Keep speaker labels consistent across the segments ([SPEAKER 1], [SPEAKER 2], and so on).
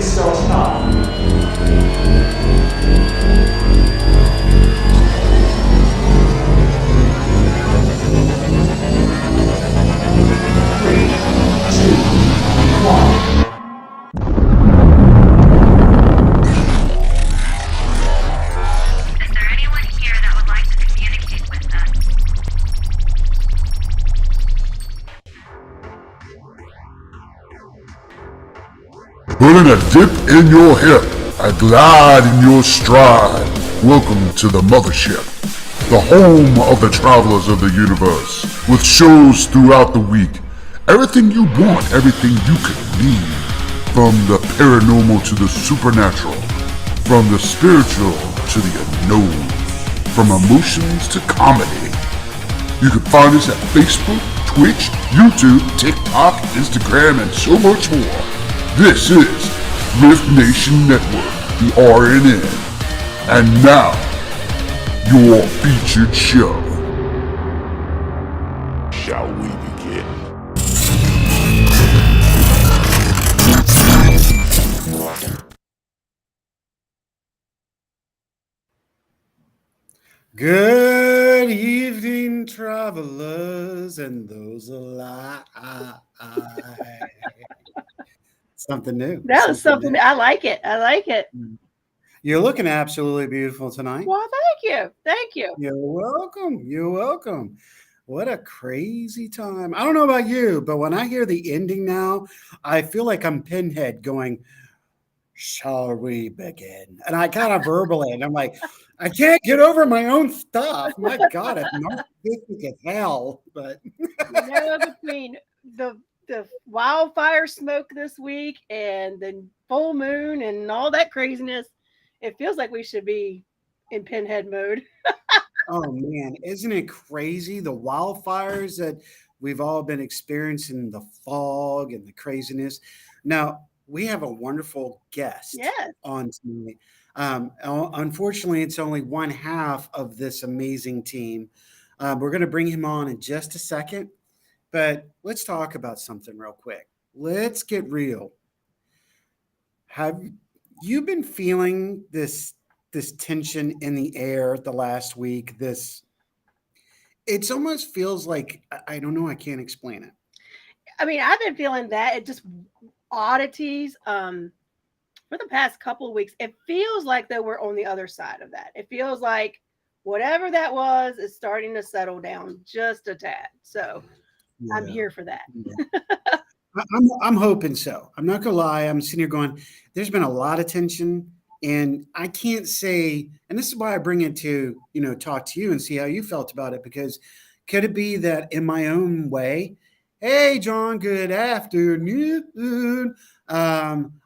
[SPEAKER 1] Please start now. 3, 2, 1.
[SPEAKER 2] Is there anyone here that would like to communicate with us?
[SPEAKER 3] Putting a dip in your hip, a glide in your stride. Welcome to the mothership, the home of the travelers of the universe, with shows throughout the week. Everything you want, everything you could need. From the paranormal to the supernatural, from the spiritual to the unknown, from emotions to comedy. You can find us at Facebook, Twitch, YouTube, TikTok, Instagram, and so much more. This is Rift Nation Network, the RNN. And now, your featured show. Shall we begin?
[SPEAKER 4] Good evening, travelers, and those alive. Something new.
[SPEAKER 5] That was something.
[SPEAKER 4] New.
[SPEAKER 5] I like it. I like it.
[SPEAKER 4] You're looking absolutely beautiful tonight.
[SPEAKER 5] Well, thank you. Thank you.
[SPEAKER 4] You're welcome. You're welcome. What a crazy time. I don't know about you, but when I hear the ending now, I feel like I'm Pinhead going, shall we begin? And I kind of verbal it. I'm like, I can't get over my own stuff. My God, it's narcissistic as hell. But
[SPEAKER 5] Between the wildfire smoke this week and the full moon and all that craziness, it feels like we should be in Pinhead mode.
[SPEAKER 4] Oh man, isn't it crazy? The wildfires that we've all been experiencing, the fog and the craziness. Now, we have a wonderful guest on tonight. Unfortunately, it's only one half of this amazing team. We're going to bring him on in just a second, but let's talk about something real quick. Let's get real. Have you been feeling this tension in the air the last week? It almost feels like, I don't know, I can't explain it.
[SPEAKER 5] I mean, I've been feeling that. It just oddities. For the past couple of weeks, it feels like that we're on the other side of that. It feels like whatever that was is starting to settle down just a tad. So I'm here for that.
[SPEAKER 4] Yeah. I'm hoping so. I'm not gonna lie. I'm sitting here going, there's been a lot of tension, and I can't say, and this is why I bring it to, talk to you and see how you felt about it, because could it be that in my own way, hey, John, good afternoon.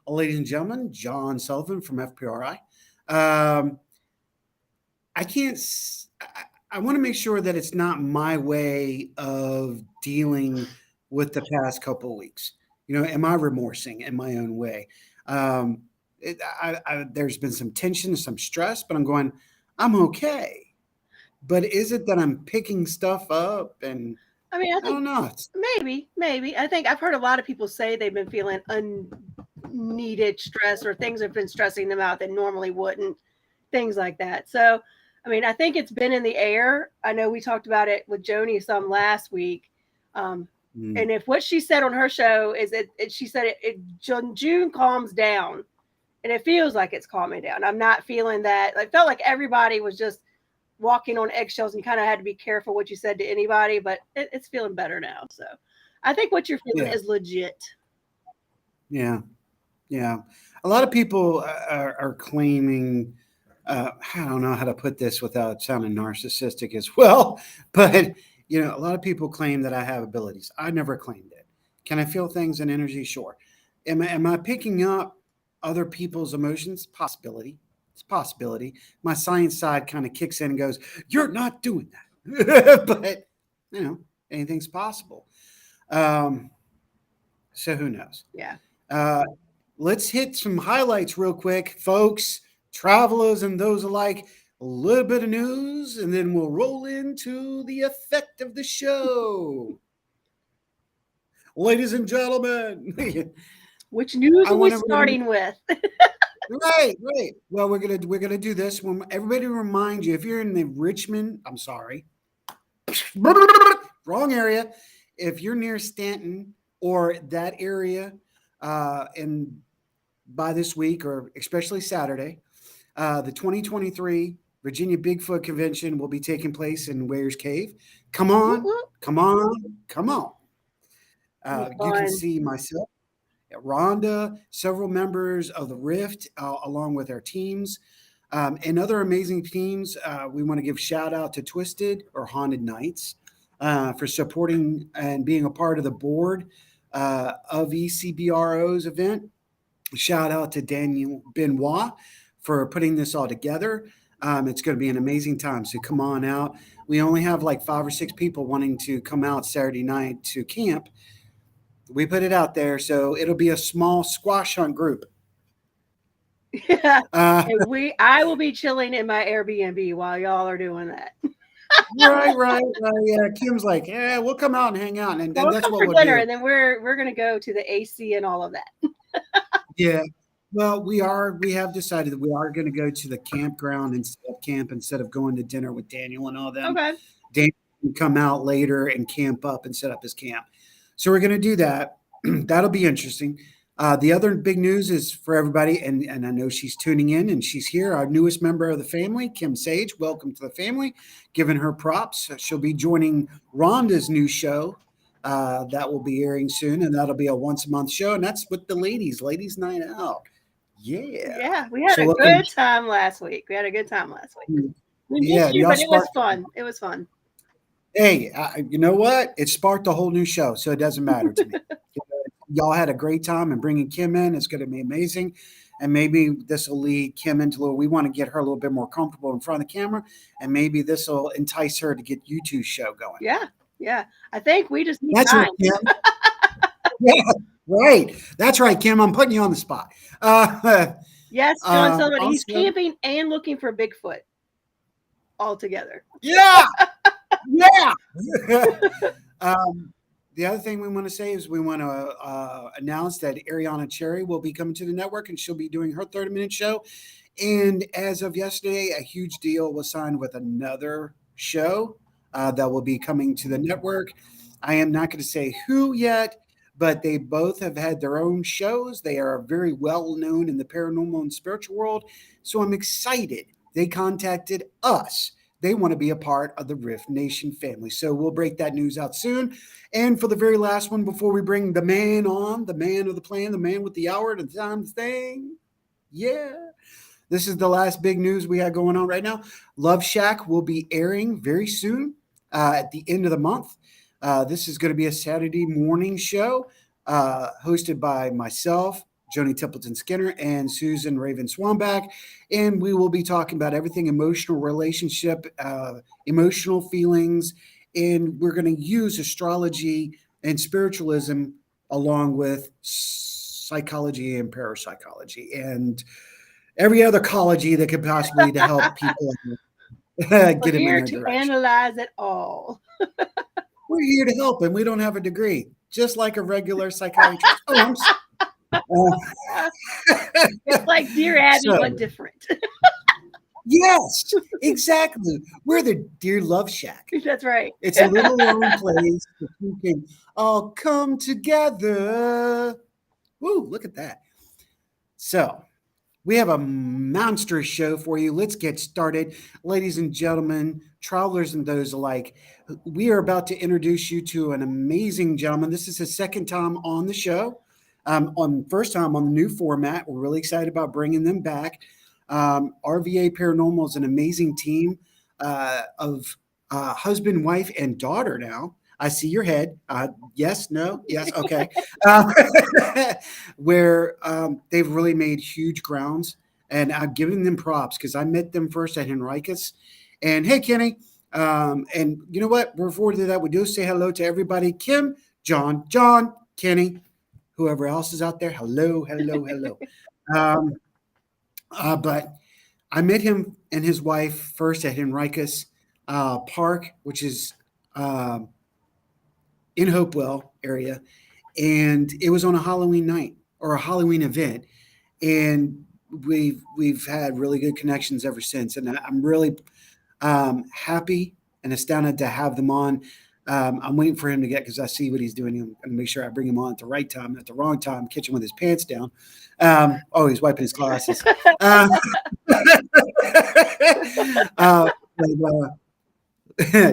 [SPEAKER 4] Ladies and gentlemen, John Sullivan from FPRI. I want to make sure that it's not my way of dealing with the past couple of weeks. Am I remorsing in my own way? There's been some tension, some stress, but I'm going, I'm okay. But is it that I'm picking stuff up? And
[SPEAKER 5] I mean, I
[SPEAKER 4] don't know.
[SPEAKER 5] Maybe. I think I've heard a lot of people say they've been feeling unneeded stress, or things have been stressing them out that normally wouldn't, things like that. So, I mean, I think it's been in the air. I know we talked about it with Joni some last week. And if what she said on her show is she said June calms down, and it feels like it's calming down. I'm not feeling that. I felt like everybody was just walking on eggshells and kind of had to be careful what you said to anybody, but it's feeling better now. So I think what you're feeling is legit.
[SPEAKER 4] Yeah. A lot of people are claiming, I don't know how to put this without sounding narcissistic as well, but a lot of people claim that I have abilities. I never claimed it. Can I feel things and energy? Sure. Am I picking up other people's emotions? Possibility. It's a possibility. My science side kind of kicks in and goes, you're not doing that. But, anything's possible. So who knows?
[SPEAKER 5] Yeah.
[SPEAKER 4] Let's hit some highlights real quick, folks, travelers and those alike. A little bit of news, and then we'll roll into the effect of the show. Ladies and gentlemen,
[SPEAKER 5] Which news
[SPEAKER 3] I
[SPEAKER 5] are we
[SPEAKER 3] want
[SPEAKER 5] starting with?
[SPEAKER 3] right. Well, we're gonna do this. When everybody remind you, if you're in the Richmond, I'm sorry, wrong area. If you're near Stanton or that area, and by this week or especially Saturday, the 2023 Virginia Bigfoot Convention will be taking place in Ware's Cave. Come
[SPEAKER 5] Whoop,
[SPEAKER 3] on,
[SPEAKER 5] whoop.
[SPEAKER 3] come on, come on.
[SPEAKER 5] Be
[SPEAKER 3] You can
[SPEAKER 5] fun.
[SPEAKER 3] see myself, Rhonda, several members of the Rift, along with our teams, and other amazing teams. We want to give shout out to Twisted or Haunted Nights for supporting and being a part of the board of ECBRO's event. Shout out to Daniel Benoit for putting this all together. It's going to be an amazing time. So come on out. We only have like 5 or 6 people wanting to come out Saturday night to camp. We put it out there, so it'll be a small squash hunt group.
[SPEAKER 5] Yeah.
[SPEAKER 3] Uh,
[SPEAKER 5] And I will be chilling in my Airbnb while y'all are doing that.
[SPEAKER 3] right. Yeah, Kim's like, yeah, we'll come out and hang out, and
[SPEAKER 5] We'll
[SPEAKER 3] that's
[SPEAKER 5] come
[SPEAKER 3] what
[SPEAKER 5] for
[SPEAKER 3] we'll
[SPEAKER 5] dinner,
[SPEAKER 3] do.
[SPEAKER 5] and then we're gonna go to the AC and all of that.
[SPEAKER 3] Yeah. Well, we have decided that we are going to go to the campground instead of going to dinner with Daniel and all them.
[SPEAKER 5] Okay.
[SPEAKER 3] Daniel can come out later and camp up and set up his camp. So we're going to do that. That'll be interesting. The other big news is for everybody, and I know she's tuning in and she's here, our newest member of the family, Kim Sage. Welcome to the family. Giving her props. She'll be joining Rhonda's new show that will be airing soon, and that'll be a once-a-month show, and that's with the ladies Night Out.
[SPEAKER 5] Yeah, we had
[SPEAKER 3] So
[SPEAKER 5] a
[SPEAKER 3] welcome.
[SPEAKER 5] good time last week. We missed
[SPEAKER 3] Yeah,
[SPEAKER 5] you,
[SPEAKER 3] y'all
[SPEAKER 5] but it was
[SPEAKER 3] sparked.
[SPEAKER 5] fun. It was fun.
[SPEAKER 3] Hey, you know what? It sparked a whole new show, so it doesn't matter to me. Y'all had a great time, and bringing Kim in is going to be amazing. And maybe this will lead Kim into a little. We want to get her a little bit more comfortable in front of the camera, and maybe this will entice her to get you two's show going.
[SPEAKER 5] Yeah. I think we just need
[SPEAKER 3] That's
[SPEAKER 5] time.
[SPEAKER 3] right, Kim. Yeah, right. That's right, Kim. I'm putting you on the spot.
[SPEAKER 5] Yes, John Sullivan. He's
[SPEAKER 3] also-
[SPEAKER 5] camping and looking for Bigfoot all together.
[SPEAKER 3] Yeah. The other thing we want to say is we want to announce that Ariana Cherry will be coming to the network, and she'll be doing her 30-minute show. And as of yesterday, a huge deal was signed with another show that will be coming to the network. I am not going to say who yet, but they both have had their own shows. They are very well known in the paranormal and spiritual world. So I'm excited. They contacted us. They want to be a part of the Rift Nation family. So we'll break that news out soon. And for the very last one, before we bring the man on, the man of the plan, the man with the hour and the time thing. Yeah. This is the last big news we have going on right now. Love Shack will be airing very soon at the end of the month. This is going to be a Saturday morning show hosted by myself, Joni Templeton Skinner, and Susan Raven Swanback. And we will be talking about everything emotional relationship, emotional feelings. And we're going to use astrology and spiritualism along with psychology and parapsychology and every other ecology that could possibly to help people get them in
[SPEAKER 5] Here
[SPEAKER 3] their
[SPEAKER 5] to
[SPEAKER 3] direction.
[SPEAKER 5] analyze it all.
[SPEAKER 3] We're here to help, and we don't have a degree, just like a regular psychiatrist.
[SPEAKER 5] It's like Dear Abby, but different.
[SPEAKER 3] Yes, exactly. We're the Dear Love Shack.
[SPEAKER 5] That's right.
[SPEAKER 3] It's a little lone place that we can all come together. Woo, look at that. So we have a monstrous show for you. Let's get started. Ladies and gentlemen, travelers and those alike, we are about to introduce you to an amazing gentleman. This is his second time on the show. On first time on the new format. We're really excited about bringing them back. RVA Paranormal is an amazing team of husband, wife, and daughter now. I see your head. Yes, no, yes, okay. Where they've really made huge grounds, and I've given them props because I met them first at Henricus. And hey, Kenny, and you know what? Before we do that, we do say hello to everybody. Kim, John, Kenny, whoever else is out there. Hello. But I met him and his wife first at Henricus Park, which is in Hopewell area, and it was on a Halloween night.
[SPEAKER 4] or a Halloween event, and we've had really good connections ever since. And I'm really happy and astounded to have them on. I'm waiting for him to get because I see what he's doing. I'm going to make sure I bring him on at the right time, not the wrong time. Catch him with his pants down. Oh, he's wiping his glasses. Uh,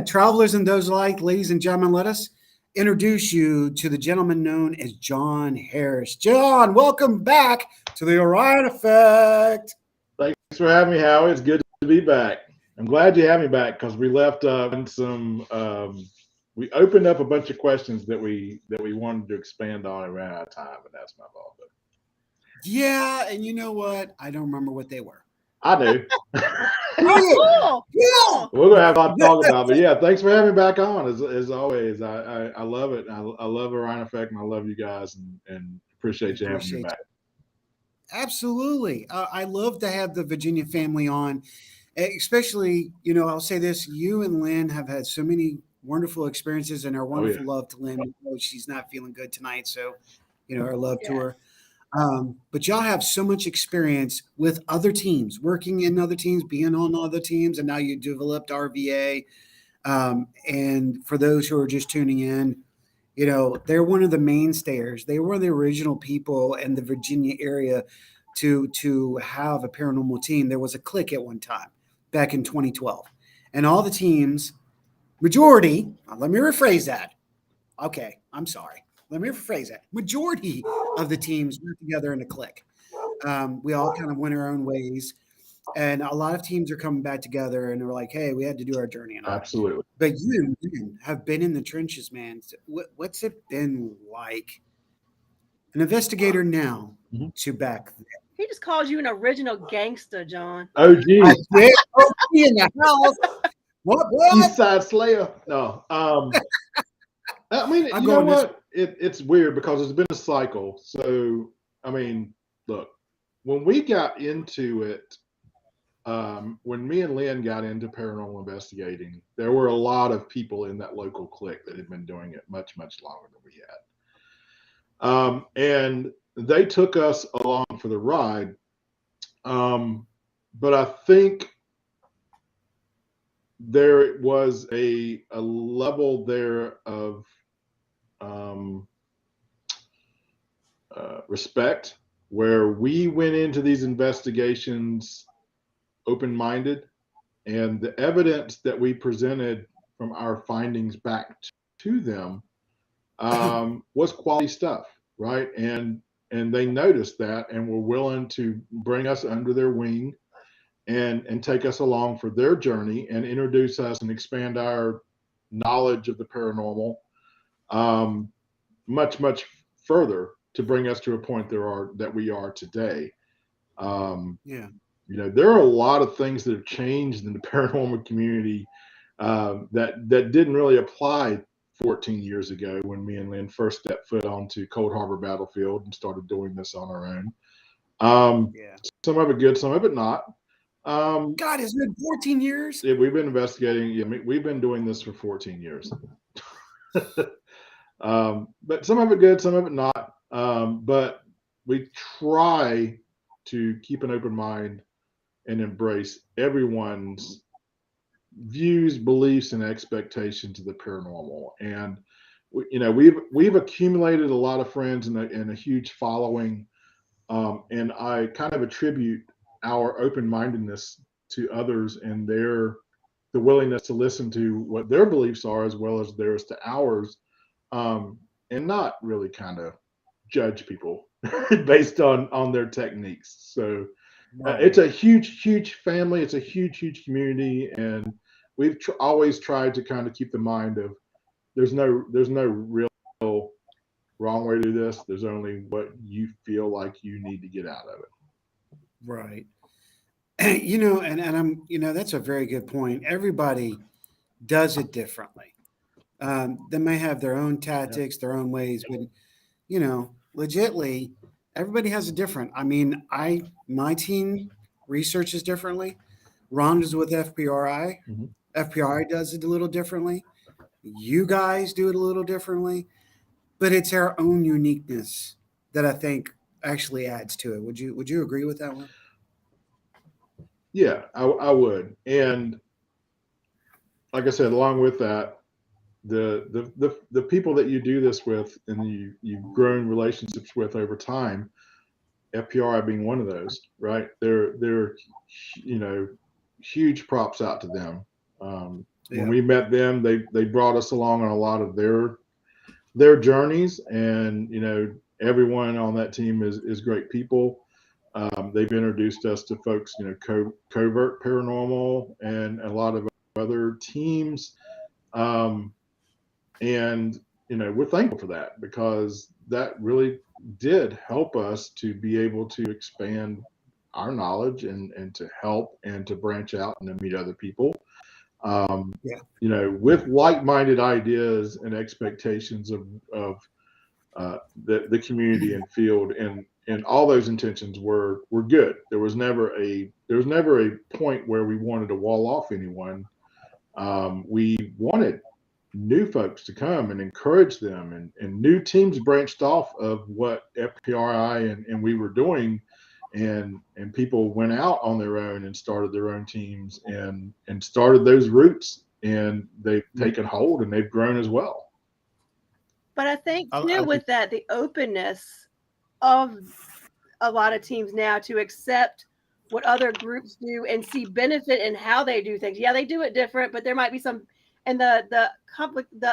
[SPEAKER 4] travelers and those alike, ladies and gentlemen, let us introduce you to the gentleman known as Jon Harris. Jon, welcome back to the Orion Effect.
[SPEAKER 1] Thanks for having me, Howie. It's good to be back. I'm glad you have me back because we left some. We opened up a bunch of questions that we wanted to expand on and ran out of time, and that's my fault. But
[SPEAKER 4] yeah, and you know what? I don't remember what they were.
[SPEAKER 1] I do.
[SPEAKER 5] Cool.
[SPEAKER 1] We're gonna have a lot to talk about, but yeah, thanks for having me back on. As always, I love it. I love Orion Effect, and I love you guys, and appreciate you having me back.
[SPEAKER 4] Absolutely, I love to have the Virginia family on, especially. I'll say this: you and Lynn have had so many wonderful experiences, and our wonderful love to Lynn. She's not feeling good tonight, so our love to her. But y'all have so much experience with other teams, working in other teams, being on other teams, and now you developed RVA. And for those who are just tuning in, they're one of the mainstays. They were the original people in the Virginia area to have a paranormal team. There was a clique at one time back in 2012, and all the teams, majority. Let me rephrase that. Okay, I'm sorry. Let me rephrase that. Majority of the teams were together in a clique. We all kind of went our own ways, and a lot of teams are coming back together, and they're like, "Hey, we had to do our journey." And all.
[SPEAKER 1] Absolutely.
[SPEAKER 4] But you have been in the trenches, man. What's it been like? An investigator now to back then.
[SPEAKER 5] He just called you an original gangster, Jon.
[SPEAKER 1] Oh, geez.
[SPEAKER 4] I did. In the house. What?
[SPEAKER 1] East Side Slayer. No. I mean, you know what? It's weird because it's been a cycle. So, I mean, look, when we got into it, when me and Lynn got into paranormal investigating, there were a lot of people in that local clique that had been doing it much, much longer than we had. And they took us along for the ride. But I think there was a level there of respect where we went into these investigations open-minded, and the evidence that we presented from our findings back to them was quality stuff, right? And they noticed that and were willing to bring us under their wing and take us along for their journey and introduce us and expand our knowledge of the paranormal much, much further to bring us to a point that we are today. There are a lot of things that have changed in the paranormal community that didn't really apply 14 years ago when me and Lynn first stepped foot onto Cold Harbor Battlefield and started doing this on our own. Some of it good, some of it not.
[SPEAKER 4] God, it's been 14 years.
[SPEAKER 1] Yeah, we've been investigating. We've been doing this for 14 years. But some of it good, some of it not. But we try to keep an open mind and embrace everyone's views, beliefs, and expectations of the paranormal. And we've accumulated a lot of friends and a huge following. And I kind of attribute our open-mindedness to others and the willingness to listen to what their beliefs are as well as theirs to ours, and not really kind of judge people based on their techniques. So it's a huge family. It's a huge community, and we've always tried to kind of keep the mind of there's no real wrong way to do this. There's only what you feel like you need to get out of it.
[SPEAKER 4] Right. And I'm, that's a very good point. Everybody does it differently. They may have their own tactics, their own ways, but legitly, everybody has a different. I mean, my team researches differently. Rhonda's with FPRI. FPRI does it a little differently. You guys do it a little differently, but it's our own uniqueness that I think actually adds to it. Would you agree with that one?
[SPEAKER 1] Yeah, I would. And like I said, along with that, the people that you do this with and you've grown relationships with over time, FPRI being one of those, right? They're huge props out to them. When we met them, they brought us along on a lot of their journeys, and everyone on that team is great people. They've introduced us to folks, Covert Paranormal and a lot of other teams. And we're thankful for that, because that really did help us to be able to expand our knowledge and to help and to branch out and to meet other people. With like-minded ideas and expectations of the community and field, and all those intentions were good. There was never a point where we wanted to wall off anyone. We wanted new folks to come and encourage them, and new teams branched off of what FPRI and we were doing, and people went out on their own and started their own teams and started those roots, and they've taken hold and they've grown as well.
[SPEAKER 5] But I think too, with that, the openness of a lot of teams now to accept what other groups do and see benefit in how they do things. Yeah, they do it different, but there might be some, and the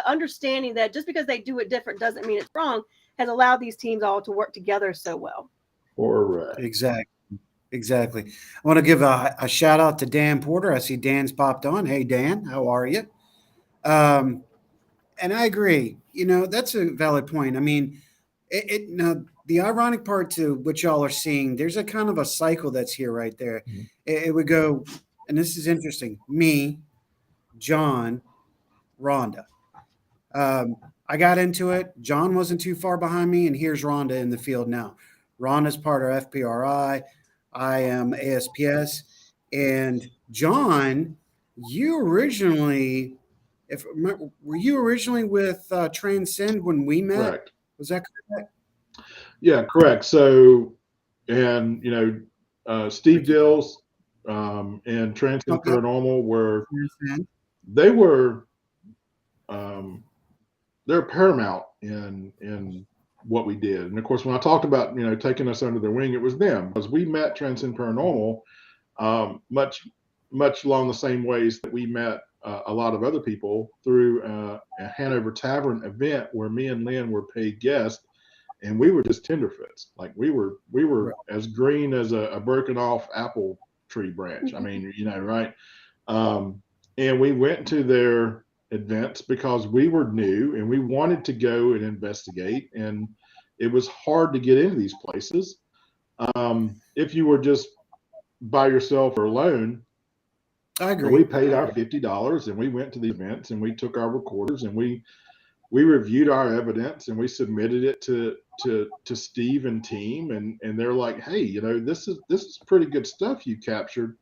[SPEAKER 5] understanding that just because they do it different doesn't mean it's wrong, has allowed these teams all to work together so well.
[SPEAKER 1] Correct.
[SPEAKER 4] Exactly. I want to give a shout out to Dan Porter. I see Dan's popped on. Hey, Dan, how are you? And I agree. That's a valid point. I mean, now the ironic part to what y'all are seeing, there's a kind of a cycle that's here right there. Mm-hmm. It would go, and this is interesting. Me, Jon, Rhonda. I got into it. Jon wasn't too far behind me, and here's Rhonda in the field now. Rhonda's part of FPRI. I am ASPS. And Jon, you originally, were you originally with Transcend when we met?
[SPEAKER 1] Correct.
[SPEAKER 4] Was that correct?
[SPEAKER 1] Yeah, correct. So, and Steve Dills and Transcend Paranormal were they're paramount in what we did. And of course, when I talked about taking us under their wing, it was them, because we met Transcend Paranormal much along the same ways that we met a lot of other people through a Hanover Tavern event where me and Lynn were paid guests, and we were just tenderfoots. Like we were as green as a broken off apple tree branch. I mean, right? And we went to their events because we were new and we wanted to go and investigate, and it was hard to get into these places if you were just by yourself or alone.
[SPEAKER 4] I agree.
[SPEAKER 1] And we paid our $50 and we went to the events and we took our recorders and we reviewed our evidence and we submitted it to Steve and team, and they're like, hey, this is pretty good stuff you captured.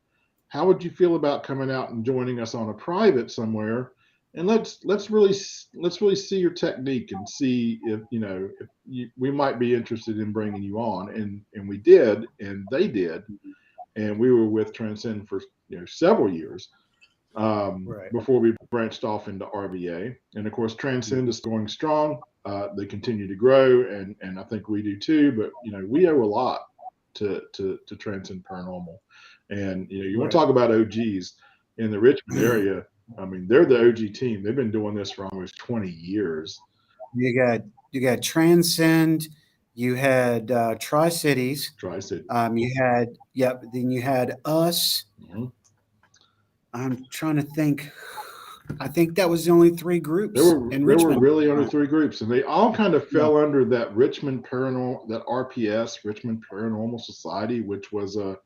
[SPEAKER 1] How would you feel about coming out and joining us on a private somewhere, and let's really see your technique and see if we might be interested in bringing you on. And we did, and they did, and we were with Transcend for several years before we branched off into RVA. And of course, Transcend is going strong. They continue to grow, and I think we do too. But we owe a lot to Transcend Paranormal. And you want to talk about OGs in the Richmond area. I mean, they're the OG team. They've been doing this for almost 20 years.
[SPEAKER 4] You got Transcend. You had Tri-Cities. You had then you had us.
[SPEAKER 1] Mm-hmm.
[SPEAKER 4] I'm trying to think. I think that was the only three groups in Richmond.
[SPEAKER 1] There were really only three groups, and they all kind of fell under that Richmond Paranormal, that RPS, Richmond Paranormal Society, which was a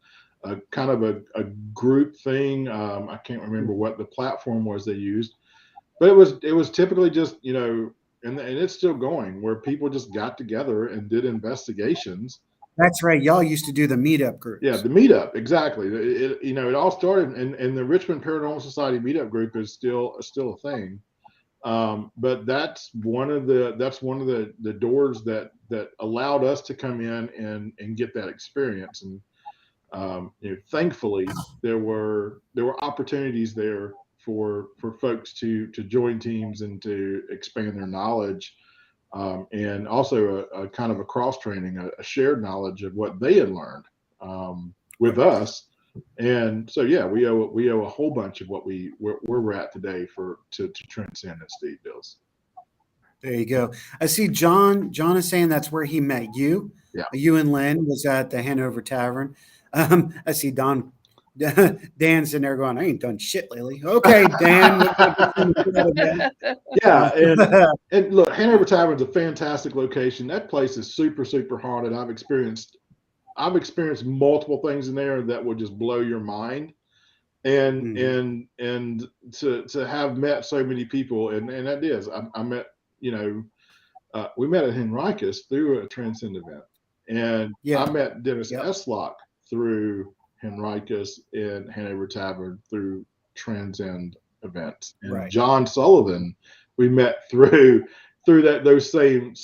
[SPEAKER 1] kind of a group thing. I can't remember what the platform was they used, but it was typically just and it's still going, where people just got together and did investigations.
[SPEAKER 4] That's right. Y'all used to do the meetup groups.
[SPEAKER 1] Yeah, the meetup, exactly. It all started, and the Richmond Paranormal Society meetup group is still a thing. But that's one of the doors that allowed us to come in and get that experience. And thankfully there were opportunities there for folks to join teams and to expand their knowledge, and also a kind of a cross training, a shared knowledge of what they had learned with us. And so yeah, we owe a whole bunch of where we're at today to transcend and Steve Bills.
[SPEAKER 4] There you go. I see John is saying that's where he met you.
[SPEAKER 1] Yeah.
[SPEAKER 4] You and Lynn was at the Hanover Tavern. I see Dan's in there going, I ain't done shit lately. Okay, Dan.
[SPEAKER 1] Yeah, and look, Hanover Tavern's a fantastic location. That place is super, super haunted. I've experienced multiple things in there that will just blow your mind. And and to have met so many people, and that is, I met, we met at Henricus through a Transcend event, and I met Dennis Eslock through Henricus and Hanover Tavern through Transcend events, and John Sullivan we met through those same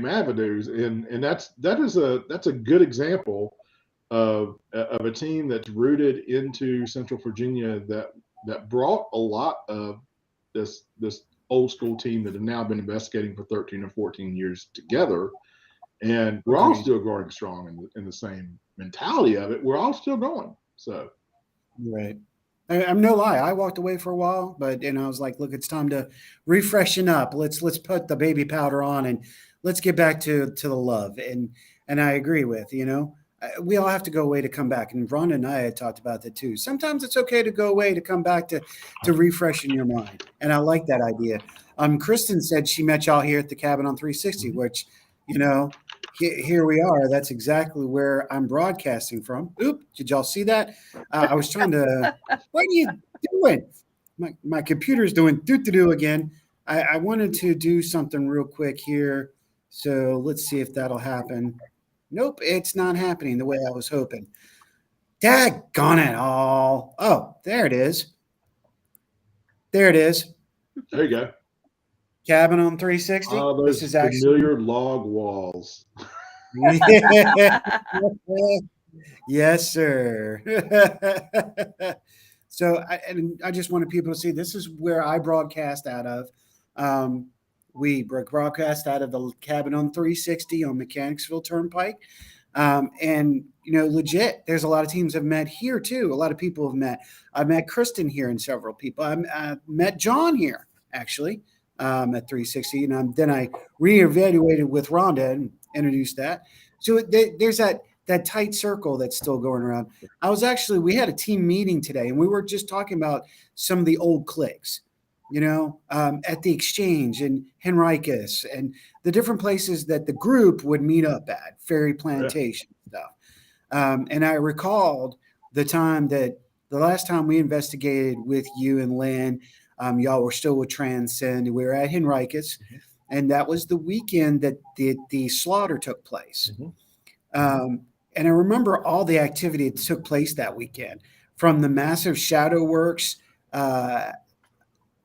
[SPEAKER 1] avenues, and that's a good example of a team that's rooted into Central Virginia that brought a lot of this old school team that have now been investigating for 13 or 14 years together, and we're all still growing strong in the same mentality of it. We're all still going. So
[SPEAKER 4] I'm no lie. I walked away for a while, but I was like, look, it's time to refreshen up. Let's put the baby powder on and let's get back to the love. And I agree with, we all have to go away to come back. And Rhonda and I had talked about that too. Sometimes it's okay to go away to come back to refreshen your mind. And I like that idea. Kristen said she met y'all here at the Cabin on 360, which, here we are. That's exactly where I'm broadcasting from. Oop, did y'all see that? I was trying to, what are you doing? My computer's doing do again. I wanted to do something real quick here. So let's see if that'll happen. Nope, it's not happening the way I was hoping. Daggone it all. Oh, there it is. There it is.
[SPEAKER 1] There you go.
[SPEAKER 4] Cabin on 360.
[SPEAKER 1] Those
[SPEAKER 4] this is
[SPEAKER 1] familiar log walls.
[SPEAKER 4] Yes, sir. So I just wanted people to see this is where I broadcast out of. We broadcast out of the Cabin on 360 on Mechanicsville Turnpike. And, legit, there's a lot of teams I've met here too. A lot of people have met. I've met Kristen here and several people. I met John here, actually, at 360. And then I reevaluated with Rhonda and introduced that. So there's that tight circle that's still going around. We had a team meeting today, and we were just talking about some of the old cliques. At the Exchange and Henricus and the different places that the group would meet up at, Ferry Plantation stuff. And I recalled the last time we investigated with you and Lynn, y'all were still with Transcend. We were at Henricus, and that was the weekend that the slaughter took place. And I remember all the activity that took place that weekend, from the massive shadow works,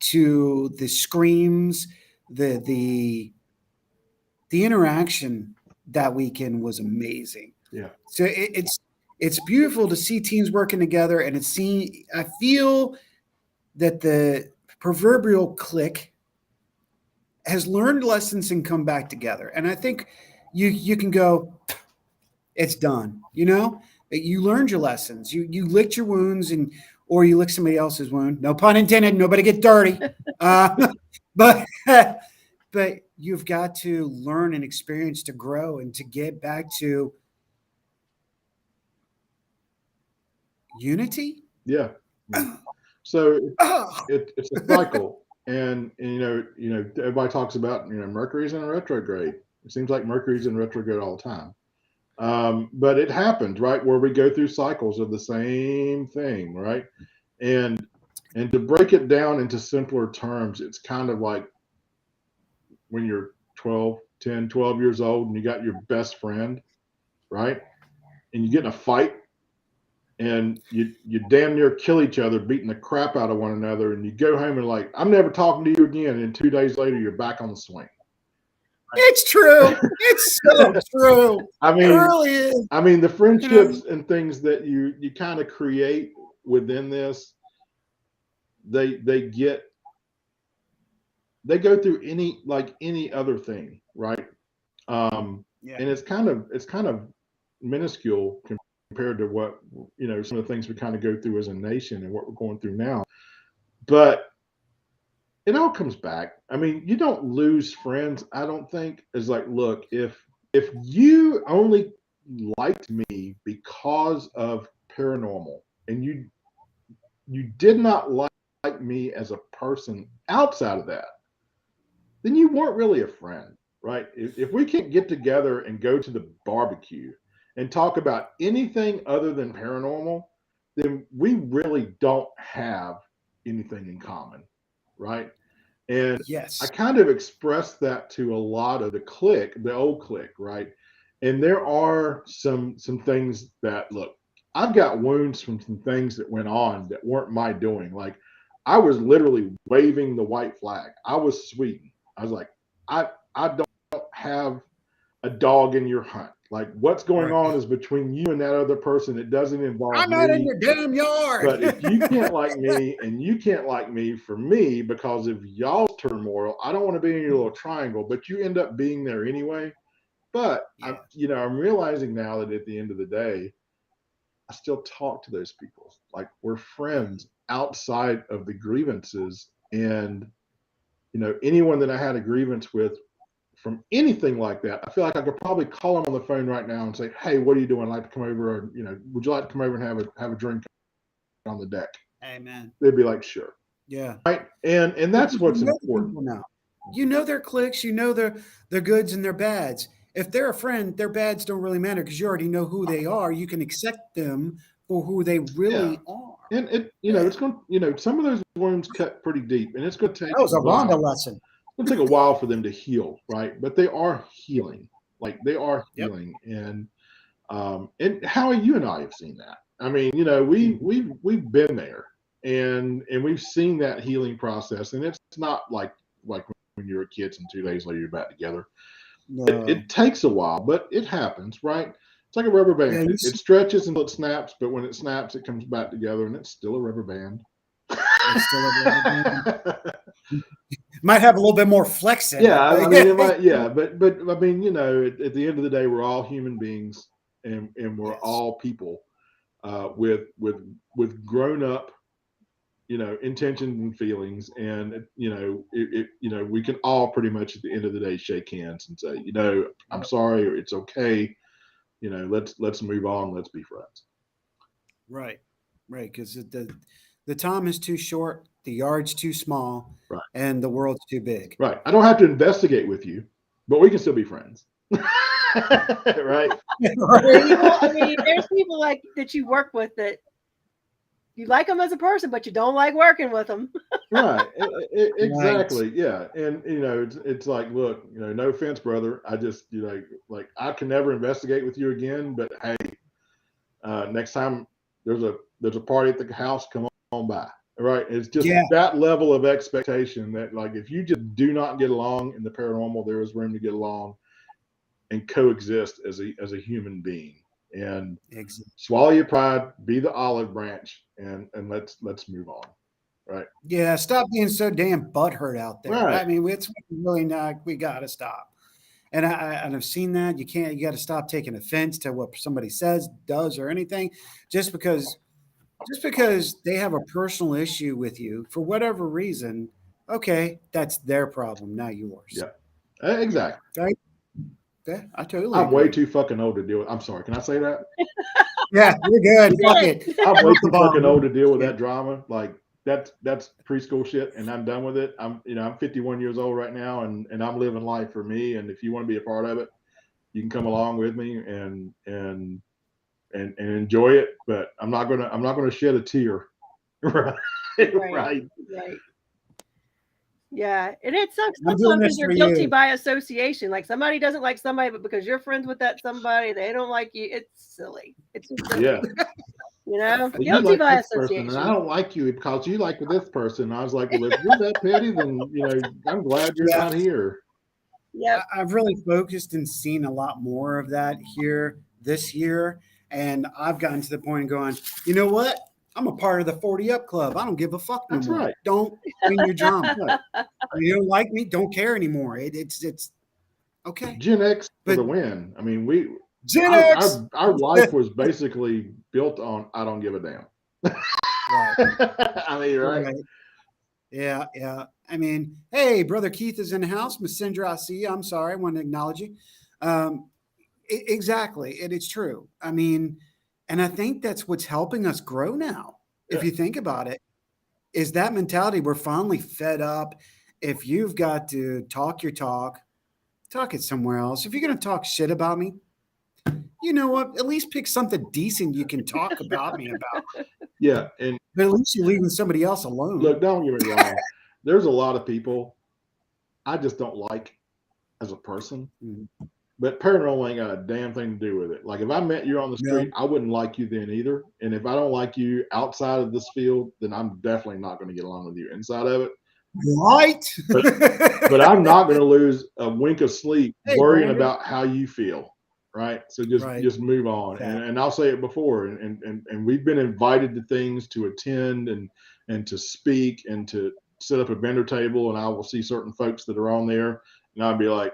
[SPEAKER 4] to the screams, the interaction that weekend was amazing.
[SPEAKER 1] Yeah.
[SPEAKER 4] So it's beautiful to see teams working together, and I feel that the proverbial clique has learned lessons and come back together. And I think you can go, it's done. You learned your lessons. You licked your wounds or you lick somebody else's wound. No pun intended. Nobody get dirty. But you've got to learn and experience to grow and to get back to unity.
[SPEAKER 1] Yeah. So it's a cycle, and everybody talks about Mercury's in a retrograde. It seems like Mercury's in retrograde all the time. But it happens, right, where we go through cycles of the same thing, right? And to break it down into simpler terms, it's kind of like when you're 12 years old and you got your best friend, right? And you get in a fight and you damn near kill each other, beating the crap out of one another, and you go home and like, I'm never talking to you again, and 2 days later you're back on the swing.
[SPEAKER 4] It's true. It's so true.
[SPEAKER 1] I mean,
[SPEAKER 4] it really is.
[SPEAKER 1] I mean, the friendships and things that you kind of create within this, they go through any other thing, right? And it's kind of minuscule compared to what, you know, some of the things we kind of go through as a nation and what we're going through now. But it all comes back. I mean, you don't lose friends, I don't think. It's like, look, if you only liked me because of paranormal, and you did not like me as a person outside of that, then you weren't really a friend, right? If we can't get together and go to the barbecue and talk about anything other than paranormal, then we really don't have anything in common, right? And
[SPEAKER 4] yes,
[SPEAKER 1] I kind of expressed that to a lot of the old clique, right? And there are some things that, look, I've got wounds from some things that went on that weren't my doing. Like, I was literally waving the white flag. I was Sweden. I was like, I don't have a dog in your hunt. Like, what's going on is between you and that other person. It doesn't involve me.
[SPEAKER 4] I'm not in your damn yard.
[SPEAKER 1] But if you can't like me and you can't like me for me because of y'all's turmoil, I don't want to be in your little triangle, but you end up being there anyway. But I'm realizing now that at the end of the day, I still talk to those people. Like, we're friends outside of the grievances. And, you know, anyone that I had a grievance with from anything like that, I feel like I could probably call them on the phone right now and say, hey, what are you doing? I'd like to come over, or, you know, would you like to come over and have a drink on the deck?
[SPEAKER 4] Amen.
[SPEAKER 1] They'd be like, sure.
[SPEAKER 4] Yeah.
[SPEAKER 1] Right. And that's what's important.
[SPEAKER 4] Now. You know their cliques, you know their goods and their bads. If they're a friend, their bads don't really matter because you already know who they are. You can accept them for who they really are.
[SPEAKER 1] And it's going to, some of those wounds cut pretty deep, and it's going to take
[SPEAKER 4] that was a Rhonda lesson.
[SPEAKER 1] It's going to take a while for them to heal, right? But they are healing. Like, they are healing. And how you and I have seen that. I mean, you know, we've been there, and we've seen that healing process. And it's not like when you were kids and 2 days later you're back together. No. It takes a while, but it happens, right? It's like a rubber band. Yeah, it stretches until it snaps, but when it snaps, it comes back together, and it's still a rubber band. It's still a rubber
[SPEAKER 4] band. Might have a little bit more flex in it.
[SPEAKER 1] Yeah, I mean, it might. Yeah, but I mean, you know, at the end of the day, we're all human beings, and we're all people with grown up, you know, intentions and feelings, and you know, we can all pretty much at the end of the day shake hands and say, you know, I'm sorry, or it's okay, you know, let's move on, let's be friends.
[SPEAKER 4] Right, because the time is too short, the yard's too small, right, and the world's too big.
[SPEAKER 1] Right. I don't have to investigate with you, but we can still be friends. Right.
[SPEAKER 5] I mean, there's people like that you work with that you like them as a person, but you don't like working with them.
[SPEAKER 1] Right. Exactly. Right. Yeah. And, you know, it's like, look, you know, no offense, brother. I just, you know, like, I can never investigate with you again, but hey, next time there's a party at the house, come on by. Right. It's just that level of expectation that, like, if you just do not get along in the paranormal, there is room to get along and coexist as a human being. And swallow your pride, be the olive branch, and let's move on. Right.
[SPEAKER 4] Yeah. Stop being so damn butthurt out there.
[SPEAKER 1] Right.
[SPEAKER 4] I mean, it's really not, we got to stop. And I've seen that. You got to stop taking offense to what somebody says, does, or anything, just because they have a personal issue with you for whatever reason. Okay. That's their problem, not yours.
[SPEAKER 1] Yeah, exactly.
[SPEAKER 4] Right. Yeah, I totally
[SPEAKER 1] I'm
[SPEAKER 4] agree.
[SPEAKER 1] way too fucking old to deal with. I'm sorry. Can I say that?
[SPEAKER 4] Yeah, you're good. Fuck it.
[SPEAKER 1] I'm way too fucking old to deal with that drama. Like, that's preschool shit, and I'm done with it. I'm 51 years old right now, and I'm living life for me. And if you want to be a part of it, you can come along with me and enjoy it. But I'm not gonna shed a tear. Right. Right.
[SPEAKER 5] Yeah, and it sucks sometimes because you're guilty by association. Like, somebody doesn't like somebody, but because you're friends with that somebody, they don't like you. It's silly. It's just silly. You know,
[SPEAKER 1] Well, you
[SPEAKER 5] guilty
[SPEAKER 1] like
[SPEAKER 5] by
[SPEAKER 1] this person,
[SPEAKER 5] association.
[SPEAKER 1] and I don't like you because you like this person. I was like, well, if you're that petty, then I'm glad you're not here.
[SPEAKER 5] Yep.
[SPEAKER 4] I've really focused and seen a lot more of that here this year. And I've gotten to the point of going, you know what? I'm a part of the 40 Up Club. I don't give a fuck no
[SPEAKER 1] That's
[SPEAKER 4] more.
[SPEAKER 1] right.
[SPEAKER 4] Don't bring your drama. You don't like me? Don't care anymore. It's okay.
[SPEAKER 1] Gen X for
[SPEAKER 4] But
[SPEAKER 1] the win. I mean,
[SPEAKER 4] Gen X.
[SPEAKER 1] our life was basically built on I don't give a damn.
[SPEAKER 4] Right.
[SPEAKER 1] I mean, right?
[SPEAKER 4] Yeah, yeah. I mean, hey, brother Keith is in the house. Messenger, I see you. I'm sorry, I want to acknowledge you. Exactly, and it's true. I mean, and I think that's what's helping us grow now. If you think about it, is that mentality. We're finally fed up. If you've got to talk your talk it somewhere else. If you're going to talk shit about me, you know what? At least pick something decent you can talk about me about.
[SPEAKER 1] Yeah,
[SPEAKER 4] but at least you're leaving somebody else alone.
[SPEAKER 1] Look, don't get me wrong. There's a lot of people I just don't like as a person. Mm-hmm. But paranormal ain't got a damn thing to do with it. Like if I met you on the street, I wouldn't like you then either. And if I don't like you outside of this field, then I'm definitely not going to get along with you inside of it.
[SPEAKER 4] Right.
[SPEAKER 1] But I'm not going to lose a wink of sleep worrying about how you feel. Right. So just move on. Exactly. And I'll say it before. And we've been invited to things to attend and to speak and to set up a vendor table. And I will see certain folks that are on there and I'll be like,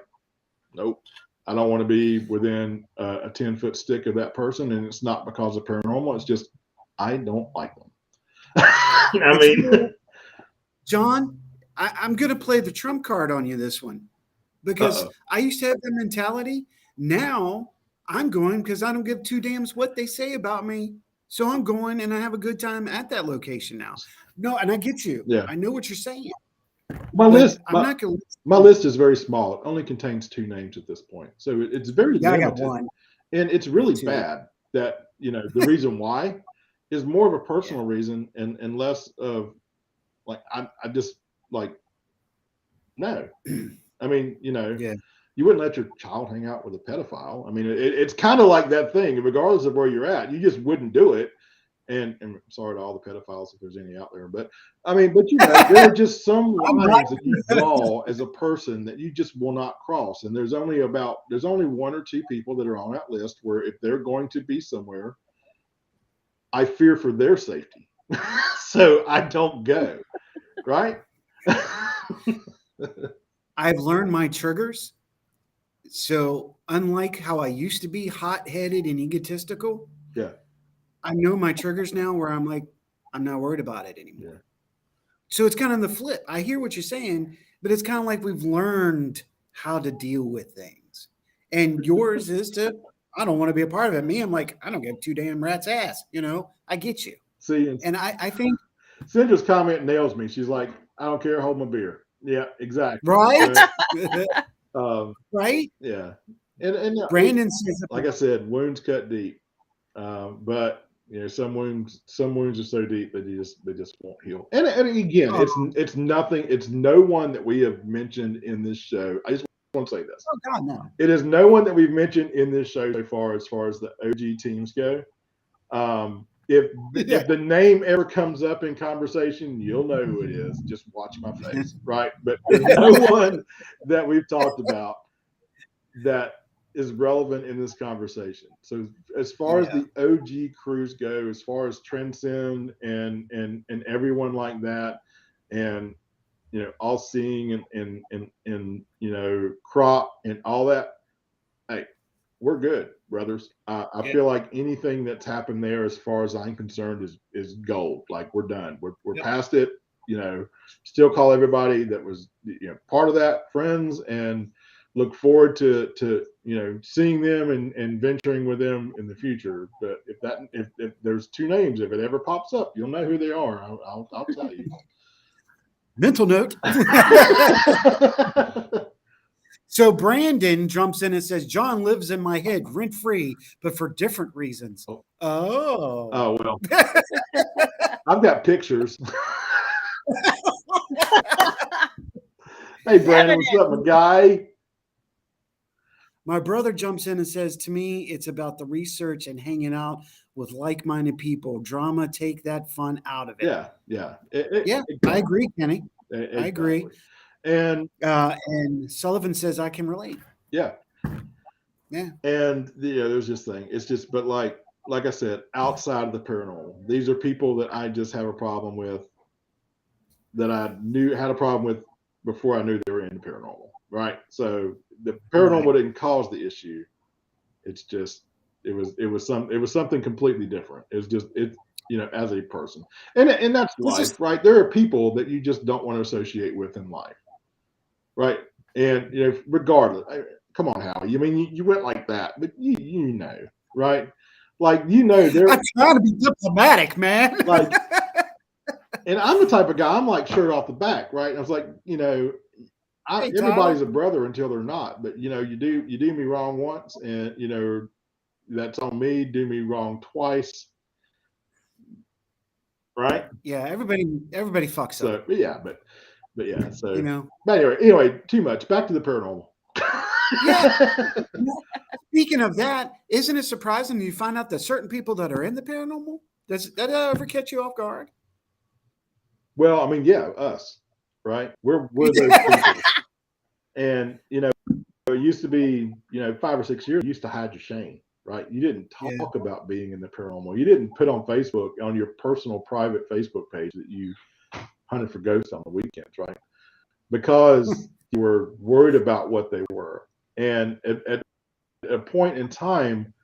[SPEAKER 1] nope. I don't want to be within a 10-foot stick of that person. And it's not because of paranormal. It's just, I don't like them. I mean,
[SPEAKER 4] John, I'm going to play the trump card on you this one because I used to have that mentality. Now I'm going because I don't give two damns what they say about me. So I'm going and I have a good time at that location now. No, and I get you.
[SPEAKER 1] Yeah.
[SPEAKER 4] I know what you're saying.
[SPEAKER 1] My list is very small. It only contains 2 names at this point. So it's very limited. I got 1. And it's really bad that, the reason why is more of a personal reason and less of like, I just like, no. I mean, you wouldn't let your child hang out with a pedophile. I mean, it's kind of like that thing, regardless of where you're at, you just wouldn't do it. And I'm sorry to all the pedophiles if there's any out there, but I mean, there are just some lines that you draw as a person that you just will not cross. And there's only 1 or 2 people that are on that list where if they're going to be somewhere, I fear for their safety. So I don't go, right?
[SPEAKER 4] I've learned my triggers. So unlike how I used to be hot-headed and egotistical, I know my triggers now where I'm like, I'm not worried about it anymore. Yeah. So it's kind of the flip. I hear what you're saying, but it's kind of like we've learned how to deal with things. And yours is I don't want to be a part of it. Me, I'm like, I don't give 2 damn rats ass. I get you.
[SPEAKER 1] See,
[SPEAKER 4] and I think
[SPEAKER 1] Cindra's comment nails me. She's like, I don't care, hold my beer. Yeah, exactly.
[SPEAKER 4] Right.
[SPEAKER 1] Right. Yeah. And
[SPEAKER 4] Brandon says,
[SPEAKER 1] like I said, wounds cut deep. But some wounds are so deep that they just won't heal. And again, it's nothing. It's no one that we have mentioned in this show. I just want to say this.
[SPEAKER 4] Oh God, no!
[SPEAKER 1] It is no one that we've mentioned in this show so far as the OG teams go. If the name ever comes up in conversation, you'll know who it is. Just watch my face, right? But there's no one that we've talked about that is relevant in this conversation. So as far as the OG crews go, as far as Transcend and everyone like that, and all seeing and Crop and all that, hey, we're good, brothers. I feel like anything that's happened there, as far as I'm concerned, is gold. Like we're done. We're past it. Still call everybody that was part of that friends, and look forward to seeing them and venturing with them in the future. But if there's 2 names, if it ever pops up, you'll know who they are. I'll tell you.
[SPEAKER 4] Mental note. So Brandon jumps in and says, John lives in my head rent free, but for different reasons. Oh
[SPEAKER 1] well. I've got pictures. Hey Brandon, what's up, my guy?
[SPEAKER 4] My brother jumps in and says, to me, it's about the research and hanging out with like-minded people. Drama, take that fun out of it.
[SPEAKER 1] Yeah, yeah.
[SPEAKER 4] I agree, Kenny.
[SPEAKER 1] Exactly.
[SPEAKER 4] I agree.
[SPEAKER 1] And
[SPEAKER 4] Sullivan says I can relate.
[SPEAKER 1] Yeah.
[SPEAKER 4] Yeah.
[SPEAKER 1] And there's this thing. It's just, but like I said, outside of the paranormal, these are people that I just have a problem with, that I had a problem with before I knew they were in the paranormal. Right. So the paranormal didn't cause the issue. It's just it was something completely different. It's just as a person, and that's life, right? There are people that you just don't want to associate with in life, right? And regardless, come on, Howie. I mean, you went like that, but you know, right? Like there.
[SPEAKER 4] I'm trying to be diplomatic, man.
[SPEAKER 1] Like, and I'm the type of guy. I'm like shirt off the back, right? And I was like, everybody's a brother until they're not. But you do me wrong once, and that's on me. Do me wrong twice, right?
[SPEAKER 4] Yeah, everybody fucks up.
[SPEAKER 1] But yeah. So
[SPEAKER 4] But
[SPEAKER 1] anyway, too much. Back to the paranormal.
[SPEAKER 4] Yeah. Speaking of that, isn't it surprising you find out that certain people that are in the paranormal? Does that ever catch you off guard?
[SPEAKER 1] Well, I mean, yeah, us, right? We're those people. And it used to be, 5 or 6 years, you used to hide your shame, right? You didn't talk about being in the paranormal. You didn't put on Facebook, on your personal private Facebook page, that you hunted for ghosts on the weekends, right? Because you were worried about what they were. And at a point in time,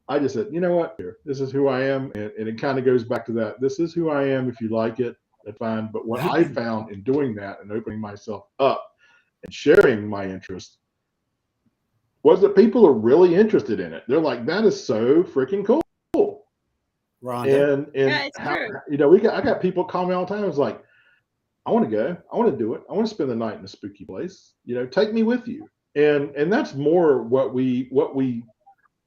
[SPEAKER 1] I just said, you know what? This is who I am. And it kind of goes back to that. This is who I am. If you like it, that's fine. But what I found in doing that and opening myself up and sharing my interest was that people are really interested in it. They're like, that is so freaking cool.
[SPEAKER 4] Rhonda.
[SPEAKER 5] And it's true.
[SPEAKER 1] I got people call me all the time. It's like, I want to go. I want to do it. I want to spend the night in a spooky place. Take me with you. And that's more what we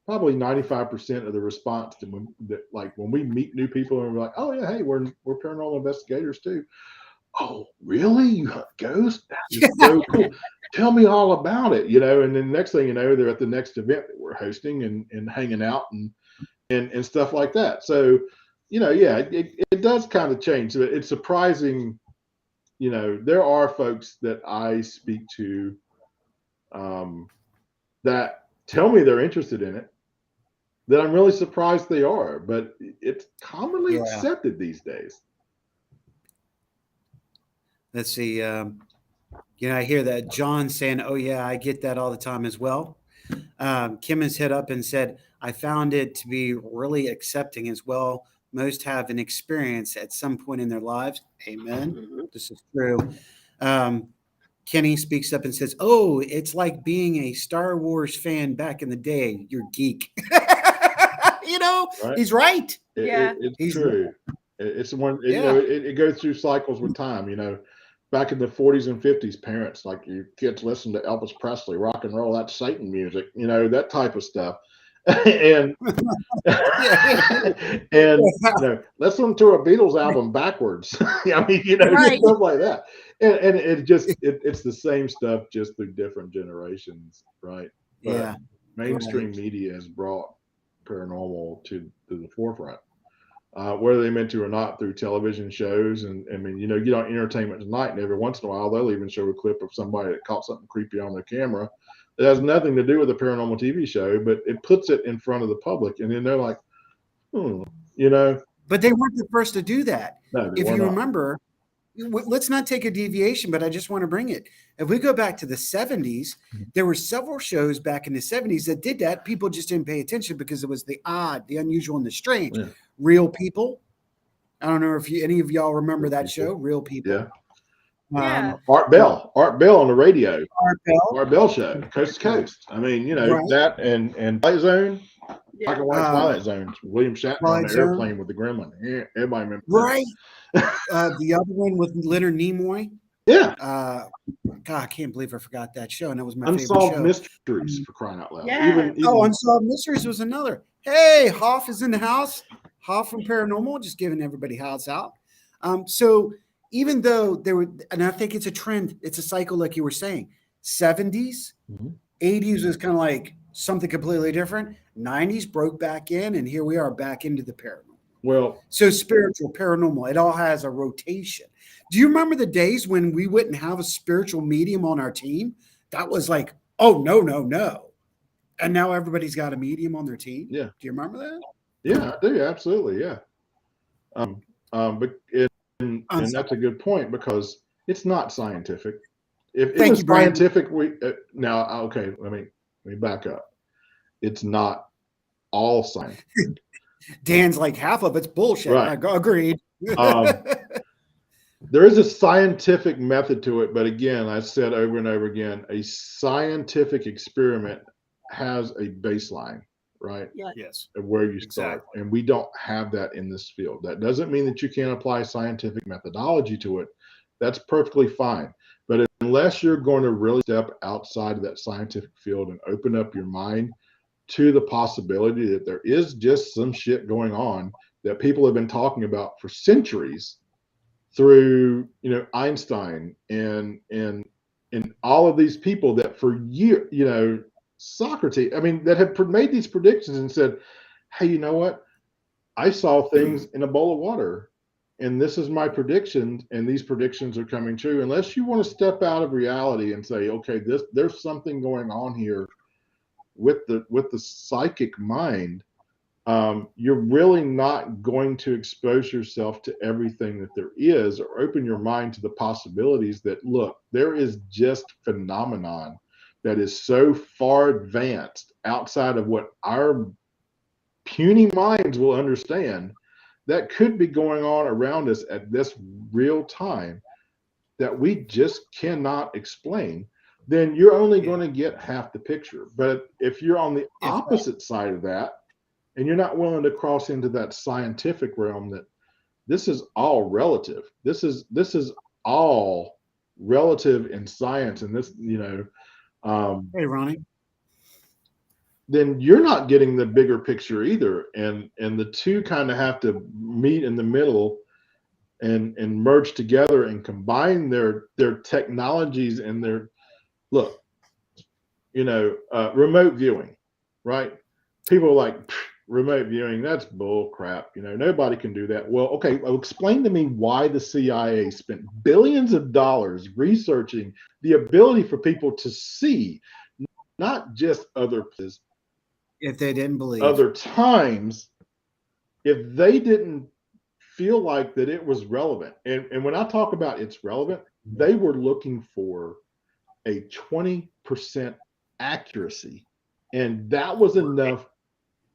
[SPEAKER 1] probably 95% of the response to when we meet new people and we're like, oh yeah, hey, we're paranormal investigators too. Oh, really? You hunt ghosts? That's so cool. Tell me all about it, and then next thing you know, they're at the next event that we're hosting and hanging out and stuff like that. So, it does kind of change. So it's surprising, there are folks that I speak to that tell me they're interested in it, that I'm really surprised they are, but it's commonly accepted these days.
[SPEAKER 4] Let's see. I hear that John saying, oh, yeah, I get that all the time as well. Kim has hit up and said, I found it to be really accepting as well. Most have an experience at some point in their lives. Amen. Mm-hmm. This is true. Kenny speaks up and says, oh, it's like being a Star Wars fan back in the day. You're geek. Right? He's right.
[SPEAKER 1] It's true. It's one, it goes through cycles with time, Back in the 40s and 50s, parents, like, your kids listen to Elvis Presley, rock and roll, that's Satan music, that type of stuff. And listen to a Beatles album backwards. I mean, stuff like that. And it's the same stuff, just through different generations, right? But mainstream media has brought paranormal to the forefront. Whether they meant to or not, through television shows. And I mean, you get on Entertainment Tonight, and every once in a while they'll even show a clip of somebody that caught something creepy on their camera that has nothing to do with the paranormal TV show, but it puts it in front of the public, and then they're like, But
[SPEAKER 4] they weren't the first to do that.
[SPEAKER 1] No,
[SPEAKER 4] if you remember, let's not take a deviation, but I just want to bring it. If we go back to the 70s, there were several shows back in the 70s that did that. People just didn't pay attention because it was the odd, the unusual, and the strange. Yeah. Real People. I don't know if any of y'all remember that show, Real People.
[SPEAKER 1] Yeah. Art Bell on the radio. Art Bell show, Coast to Coast. I mean, that and Twilight Zone. Black and white Twilight Zone. William Shatner on the airplane with the gremlin. Yeah, everybody remembers.
[SPEAKER 4] Right. The other one with Leonard Nimoy.
[SPEAKER 1] Yeah.
[SPEAKER 4] God, I can't believe I forgot that show, and that was my
[SPEAKER 1] Unsolved
[SPEAKER 4] favorite show.
[SPEAKER 1] Mysteries, for crying out loud.
[SPEAKER 5] Yeah.
[SPEAKER 4] Unsolved Mysteries was another. Hey, Hoff is in the house. Hoff from Paranormal, just giving everybody house out. So even though there were, and I think it's a trend, it's a cycle, like you were saying, 70s, 80s was kind of like something completely different. 90s, broke back in, and here we are back into the paranormal.
[SPEAKER 1] Well,
[SPEAKER 4] so spiritual, paranormal, it all has a rotation. Do you remember the days when we wouldn't have a spiritual medium on our team? That was like, oh, no, no, no. And now everybody's got a medium on their team.
[SPEAKER 1] Yeah.
[SPEAKER 4] Do you remember that?
[SPEAKER 1] Yeah, I do. Absolutely. Yeah. And that's a good point because it's not scientific. If it was scientific, okay, let me back up. It's not all scientific.
[SPEAKER 4] Dan's like, half of it's bullshit.
[SPEAKER 1] Right.
[SPEAKER 4] Agreed.
[SPEAKER 1] There is a scientific method to it, but again, I said over and over again, a scientific experiment has a baseline, right?
[SPEAKER 5] Yeah.
[SPEAKER 4] Yes.
[SPEAKER 1] Of where you start.
[SPEAKER 4] Exactly.
[SPEAKER 1] And we don't have that in this field. That doesn't mean that you can't apply scientific methodology to it. That's perfectly fine. But unless you're going to really step outside of that scientific field and open up your mind to the possibility that there is just some shit going on that people have been talking about for centuries through, Einstein and all of these people that for years, Socrates, that have made these predictions and said, hey, you know what? I saw things in a bowl of water and this is my prediction and these predictions are coming true. Unless you want to step out of reality and say, okay, there's something going on here with the psychic mind, you're really not going to expose yourself to everything that there is or open your mind to the possibilities that, look, there is just phenomenon that is so far advanced outside of what our puny minds will understand that could be going on around us at this real time that we just cannot explain. Then you're only going to get half the picture. But if you're on the opposite side of that, and you're not willing to cross into that scientific realm, that this is all relative. This is all relative in science, and this,
[SPEAKER 4] hey, Ronnie.
[SPEAKER 1] Then you're not getting the bigger picture either, and the two kind of have to meet in the middle and merge together and combine their technologies and their look. Remote viewing, right? People are like, remote viewing, that's bull crap. Nobody can do that. Well, okay, explain to me why the CIA spent billions of dollars researching the ability for people to see, not just other places,
[SPEAKER 4] if they didn't believe
[SPEAKER 1] other times, if they didn't feel like that it was relevant. And when I talk about it's relevant, they were looking for a 20% accuracy. And that was enough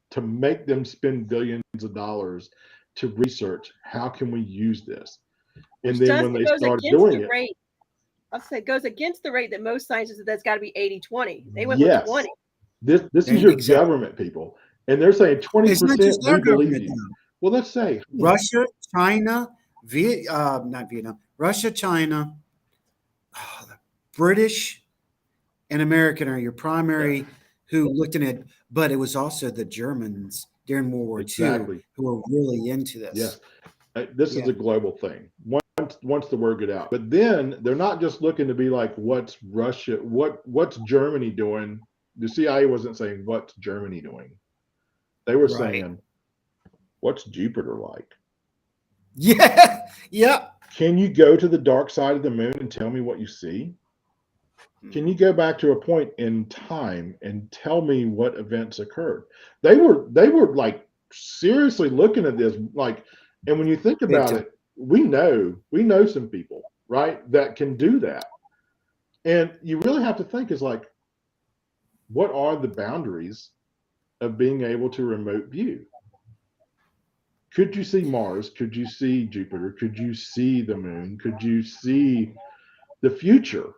[SPEAKER 1] to make them spend billions of dollars to research how can we use this. And then when they started doing it,
[SPEAKER 5] I'll say it goes against the rate that most scientists, that's got to be 80-20. They went with 20.
[SPEAKER 1] This is your government people. And they're saying 20% we believe you. Well, let's say
[SPEAKER 4] Russia, China, not Vietnam, Russia, China, the British and American are your primary who looked in it, but it was also the Germans during World War II who were really into this.
[SPEAKER 1] Yeah. This is a global thing. Once the word get out. But then they're not just looking to be like, what's Russia, what's Germany doing? The CIA wasn't saying, what's Germany doing? They were saying, what's Jupiter like?
[SPEAKER 4] Yeah. Yeah.
[SPEAKER 1] Can you go to the dark side of the moon and tell me what you see? Can you go back to a point in time and tell me what events occurred? They were like seriously looking at this, like, and when you think about it, we know some people, right, that can do that. And you really have to think is like, what are the boundaries of being able to remote view? Could you see Mars? Could you see Jupiter? Could you see the moon? Could you see the future?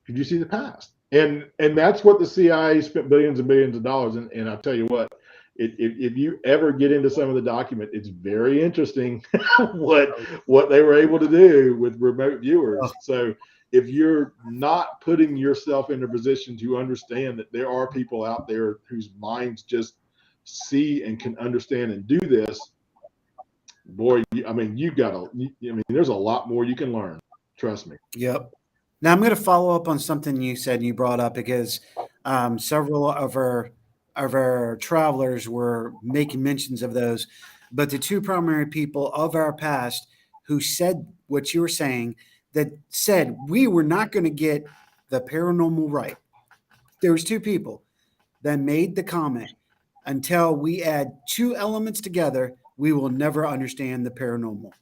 [SPEAKER 1] Could you see the past? And that's what the CIA spent billions and billions of dollars. And I'll tell you what, if you ever get into some of the document, it's very interesting what they were able to do with remote viewers. So if you're not putting yourself in a position to understand that there are people out there whose minds just see and can understand and do this, boy, there's a lot more you can learn. Trust me.
[SPEAKER 4] Yep. Now I'm going to follow up on something you said and you brought up because several of our of our travelers were making mentions of those, but the two primary people of our past who said what you were saying, that said we were not going to get the paranormal right. There was two people that made the comment, until we add two elements together, we will never understand the paranormal,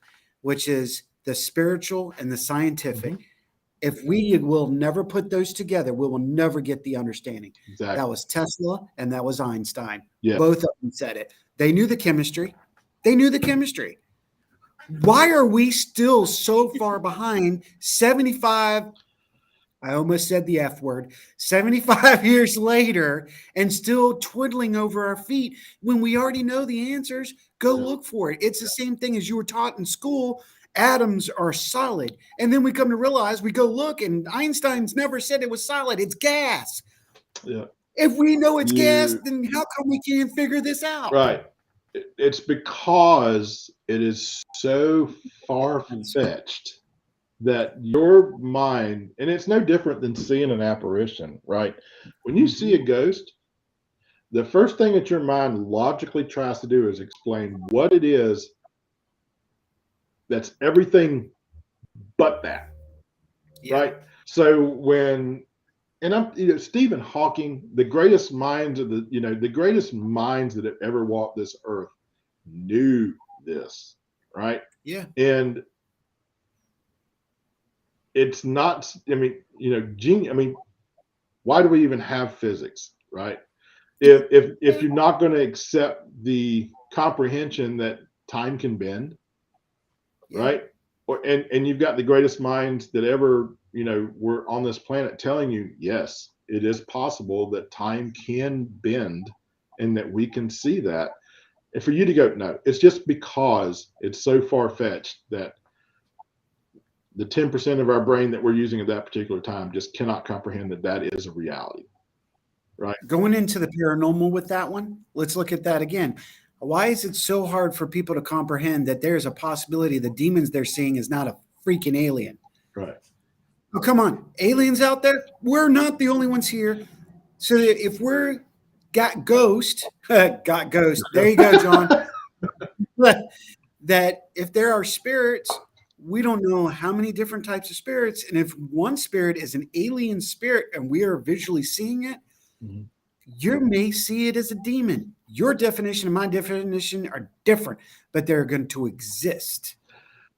[SPEAKER 4] which is the spiritual and the scientific.
[SPEAKER 1] Mhm.
[SPEAKER 4] If we will never put those together, we will never get the understanding.
[SPEAKER 1] Exactly.
[SPEAKER 4] That was Tesla and that was Einstein.
[SPEAKER 1] Yeah.
[SPEAKER 4] Both of them said it. They knew the chemistry. They knew the chemistry. Why are we still so far behind 75? I almost said the F word, 75 years later, and still twiddling over our feet when we already know the answers? Go look for it. It's the same thing as you were taught in school. Atoms are solid. And then we come to realize, we go look, and Einstein's never said it was solid. It's gas.
[SPEAKER 1] Yeah.
[SPEAKER 4] If we know it's gas, then how come we can't figure this out?
[SPEAKER 1] Right. It's because it is so far-fetched that your mind, and it's no different than seeing an apparition, right? When you see a ghost, the first thing that your mind logically tries to do is explain what it is that's everything but that, right? So when, and I'm, Stephen Hawking, the greatest minds of the greatest minds that have ever walked this earth knew this, right?
[SPEAKER 4] Yeah.
[SPEAKER 1] And it's not, genius. I mean, why do we even have physics, right? If you're not going to accept the comprehension that time can bend, right? And you've got the greatest minds that ever, were on this planet telling you, yes, it is possible that time can bend and that we can see that. And for you to go, no, it's just because it's so far-fetched that the 10% of our brain that we're using at that particular time just cannot comprehend that that is a reality, right?
[SPEAKER 4] Going into the paranormal with that one, let's look at that again. Why is it so hard for people to comprehend that there's a possibility the demons they're seeing is not a freaking alien?
[SPEAKER 1] Right.
[SPEAKER 4] Oh, come on. Aliens out there? We're not the only ones here. So if we're got ghost, there you go, John. That if there are spirits, we don't know how many different types of spirits. And if one spirit is an alien spirit and we are visually seeing it,
[SPEAKER 1] Mhm.
[SPEAKER 4] you may see it as a demon. Your definition and my definition are different, but they're going to exist.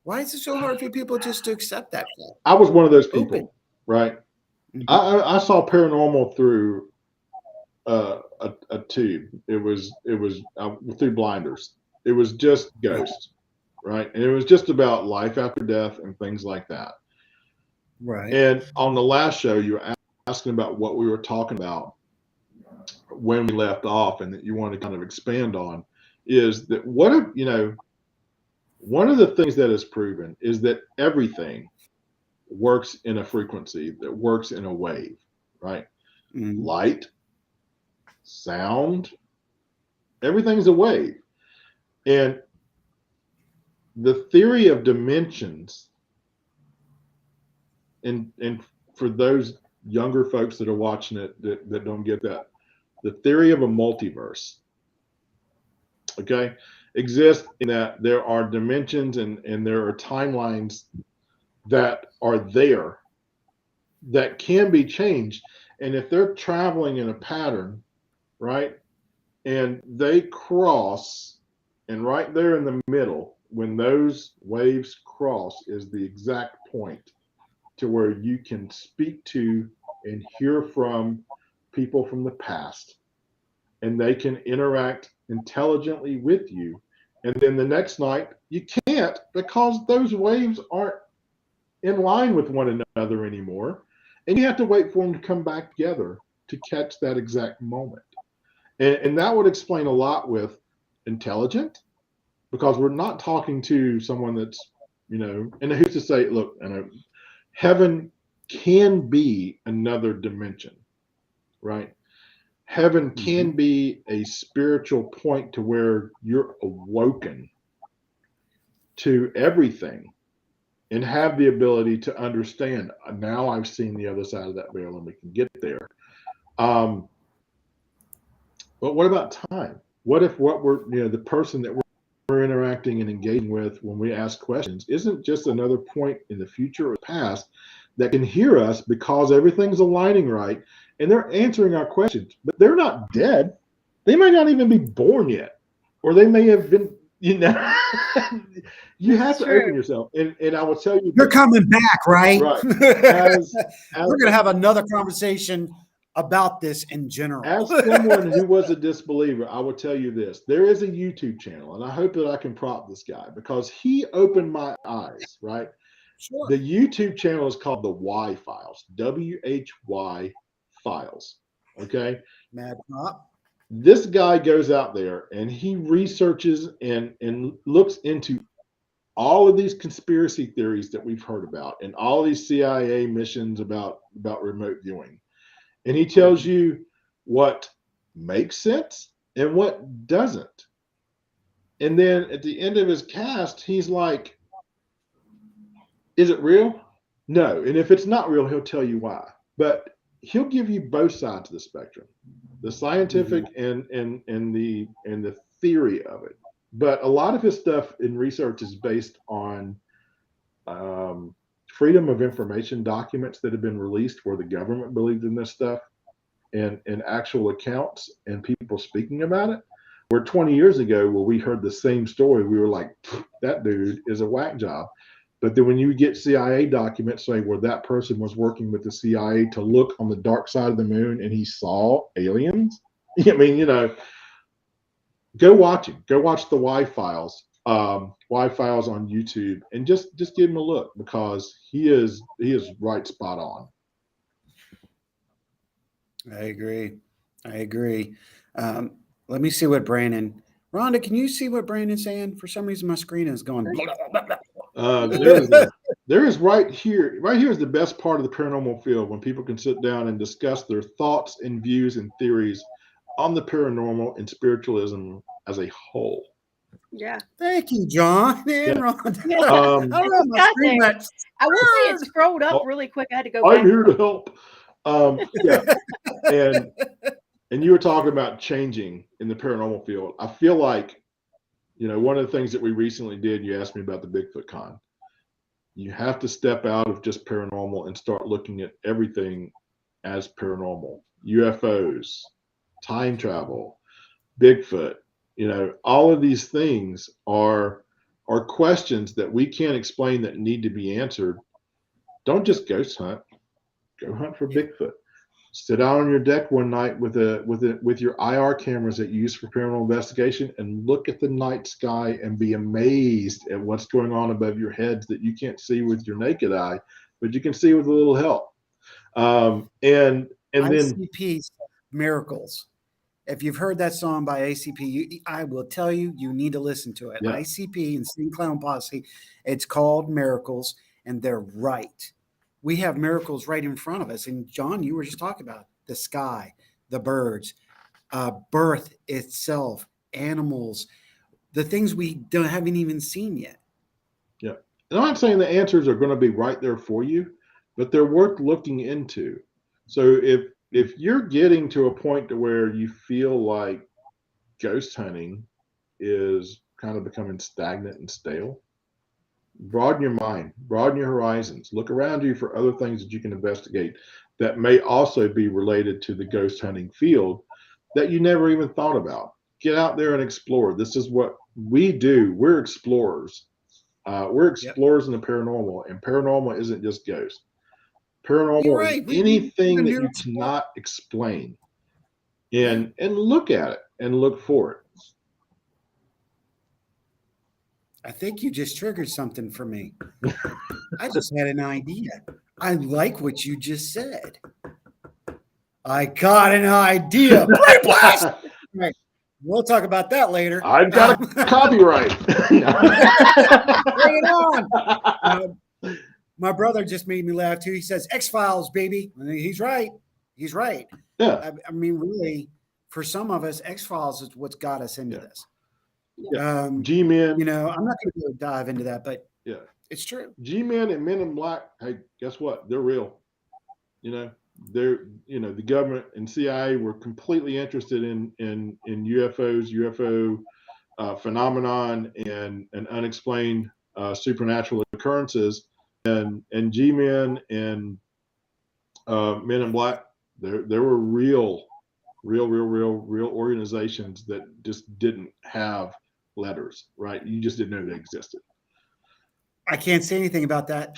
[SPEAKER 4] Why is it so hard for people just to accept that fact?
[SPEAKER 1] I was one of those people,
[SPEAKER 4] Open.
[SPEAKER 1] right?
[SPEAKER 4] Mhm.
[SPEAKER 1] I saw paranormal through a tube. It was through blinders. It was just ghosts, right? And it was just about life after death and things like that.
[SPEAKER 4] Right.
[SPEAKER 1] And on the last show, you were asking about what we were talking about when we left off, and that you want to kind of expand on is that one of the things that is proven is that everything works in a frequency, that works in a wave, right?
[SPEAKER 4] Mhm.
[SPEAKER 1] Light, sound, everything's a wave. And the theory of dimensions, and for those younger folks that are watching it that don't get that, the theory of a multiverse, okay, exists in that there are dimensions and there are timelines that are there that can be changed. And if they're traveling in a pattern, right, and they cross, and right there in the middle, when those waves cross, is the exact point to where you can speak to and hear from people from the past, and they can interact intelligently with you. And then the next night, you can't, because those waves aren't in line with one another anymore. And you have to wait for them to come back together to catch that exact moment. And that would explain a lot with intelligent, because we're not talking to someone that's, and who's to say, look, heaven can be another dimension, right? Heaven can be a spiritual point to where you're awoken to everything and have the ability to understand. Now I've seen the other side of that veil and we can get there. But what about time? What if what we're, the person that we're interacting and engaging with when we ask questions isn't just another point in the future or past that can hear us because everything's aligning right and they're answering our questions, but they're not dead. They might not even be born yet, or they may have been, you have to open yourself. And I will tell you,
[SPEAKER 4] you're coming back, right?
[SPEAKER 1] Right.
[SPEAKER 4] We're going to have another conversation about this in general.
[SPEAKER 1] As someone who was a disbeliever, I will tell you this. There is a YouTube channel, and I hope that I can prop this guy because he opened my eyes, right?
[SPEAKER 4] Sure.
[SPEAKER 1] The YouTube channel is called the Why Files, WHY Files. Okay.
[SPEAKER 4] Mad Pop.
[SPEAKER 1] This guy goes out there and he researches and looks into all of these conspiracy theories that we've heard about and all these CIA missions about remote viewing. And he tells you what makes sense and what doesn't. And then at the end of his cast, he's like, is it real? No. And if it's not real, he'll tell you why. But he'll give you both sides of the spectrum, the scientific and the theory of it. But a lot of his stuff in research is based on freedom of information documents that have been released where the government believed in this stuff and actual accounts and people speaking about it. Where 20 years ago, where we heard the same story, we were like, that dude is a whack job. But then when you get CIA documents saying where that person was working with the CIA to look on the dark side of the moon and he saw aliens, I mean, go watch him. Go watch the Y Files on YouTube, and just give him a look because he is right spot on.
[SPEAKER 4] I agree. Let me see what Brandon. Rhonda, can you see what Brandon's saying? For some reason, my screen is going.
[SPEAKER 1] There is right here. Right here is the best part of the paranormal field when people can sit down and discuss their thoughts and views and theories on the paranormal and spiritualism as a whole.
[SPEAKER 5] Yeah.
[SPEAKER 4] Thank you, Jon and Rhonda.
[SPEAKER 5] I will say it scrolled up really quick. I had to go back.
[SPEAKER 1] I'm here to help. And you were talking about changing in the paranormal field. I feel like, one of the things that we recently did, you asked me about the Bigfoot Con. You have to step out of just paranormal and start looking at everything as paranormal. UFOs, time travel, Bigfoot, all of these things are questions that we can't explain that need to be answered. Don't just ghost hunt. Go hunt for Bigfoot. Sit out on your deck one night with your IR cameras that you use for paranormal investigation and look at the night sky and be amazed at what's going on above your heads that you can't see with your naked eye, but you can see with a little help. And then
[SPEAKER 4] ICP Miracles. If you've heard that song by ACP, I will tell you, you need to listen to it. Yeah. ICP and Sing Clown Posse. It's called Miracles, and they're right. We have miracles right in front of us. And Jon, you were just talking about the sky, the birds, birth itself, animals, the things we haven't even seen yet.
[SPEAKER 1] Yeah. And I'm not saying the answers are going to be right there for you, but they're worth looking into. So if you're getting to a point to where you feel like ghost hunting is kind of becoming stagnant and stale, broaden your mind, broaden your horizons, look around you for other things that you can investigate that may also be related to the ghost hunting field that you never even thought about. Get out there and explore. This is what we do. We're explorers. We're explorers in the paranormal, and paranormal isn't just ghosts. Paranormal is anything that you cannot explain. And look at it and look for it.
[SPEAKER 4] I think you just triggered something for me. I just had an idea. I like what you just said. I got an idea. Right. We'll talk about that later.
[SPEAKER 1] I've got a copyright.
[SPEAKER 4] Bring it on. My brother just made me laugh too. He says, X-Files, baby. And he's right. He's right.
[SPEAKER 1] Yeah.
[SPEAKER 4] I mean, really, for some of us, X-Files is what's got us into this.
[SPEAKER 1] Yeah. G-Men.
[SPEAKER 4] I'm not going to dive into that, but it's true.
[SPEAKER 1] G-Men and Men in Black, hey, guess what? They're real. the government and CIA were completely interested in UFOs, UFO phenomenon, and unexplained supernatural occurrences, and G-men and Men in Black. There were real organizations that just didn't have letters, right? You just didn't know they existed.
[SPEAKER 4] I can't say anything about that.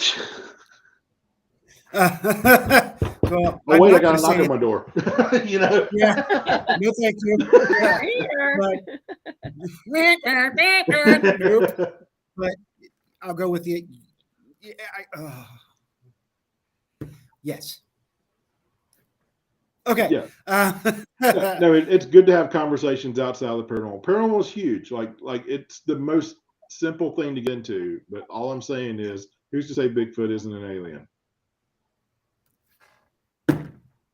[SPEAKER 4] Well,
[SPEAKER 1] wait, I got a knock on my door.
[SPEAKER 4] Yeah. No, thank you. Yeah. Nope. But I'll go with you. Yes. Okay.
[SPEAKER 1] Yeah. No, it's good to have conversations outside of the paranormal. Paranormal is huge. Like it's the most simple thing to get into. But all I'm saying is, who's to say Bigfoot isn't an alien?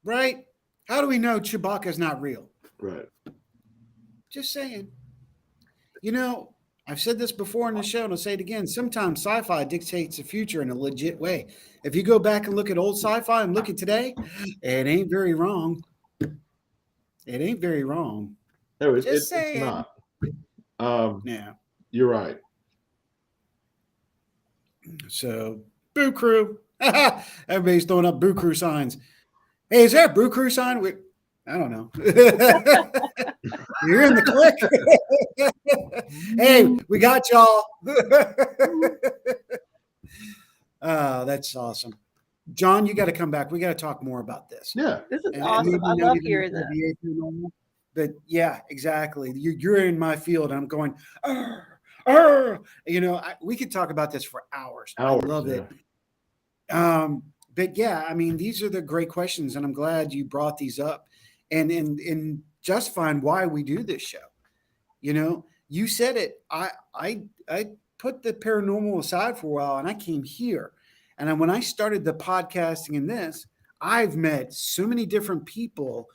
[SPEAKER 4] Right? How do we know Chewbacca's not real?
[SPEAKER 1] Right.
[SPEAKER 4] Just saying. I've said this before in the show, and I'll say it again. Sometimes sci-fi dictates the future in a legit way. If you go back and look at old sci-fi and look at today, it ain't very wrong. It ain't very wrong.
[SPEAKER 1] No, it's not.
[SPEAKER 4] Yeah.
[SPEAKER 1] You're right.
[SPEAKER 4] So, Boo Crew. Everybody's throwing up Boo Crew signs. Hey, is there a Boo Crew sign? I don't know. You're in the clique. Hey, we got y'all. That's awesome. Jon, you got to come back. We got to talk more about this.
[SPEAKER 1] Yeah.
[SPEAKER 5] This is awesome. I love hearing that.
[SPEAKER 4] But yeah, exactly. You're in my field. And I'm going, we could talk about this for hours. I love it. But yeah, I mean, these are the great questions, and I'm glad you brought these up and justifying why we do this show. You said it. I put the paranormal aside for a while, and I came here. And when I started the podcasting in this, I've met so many different people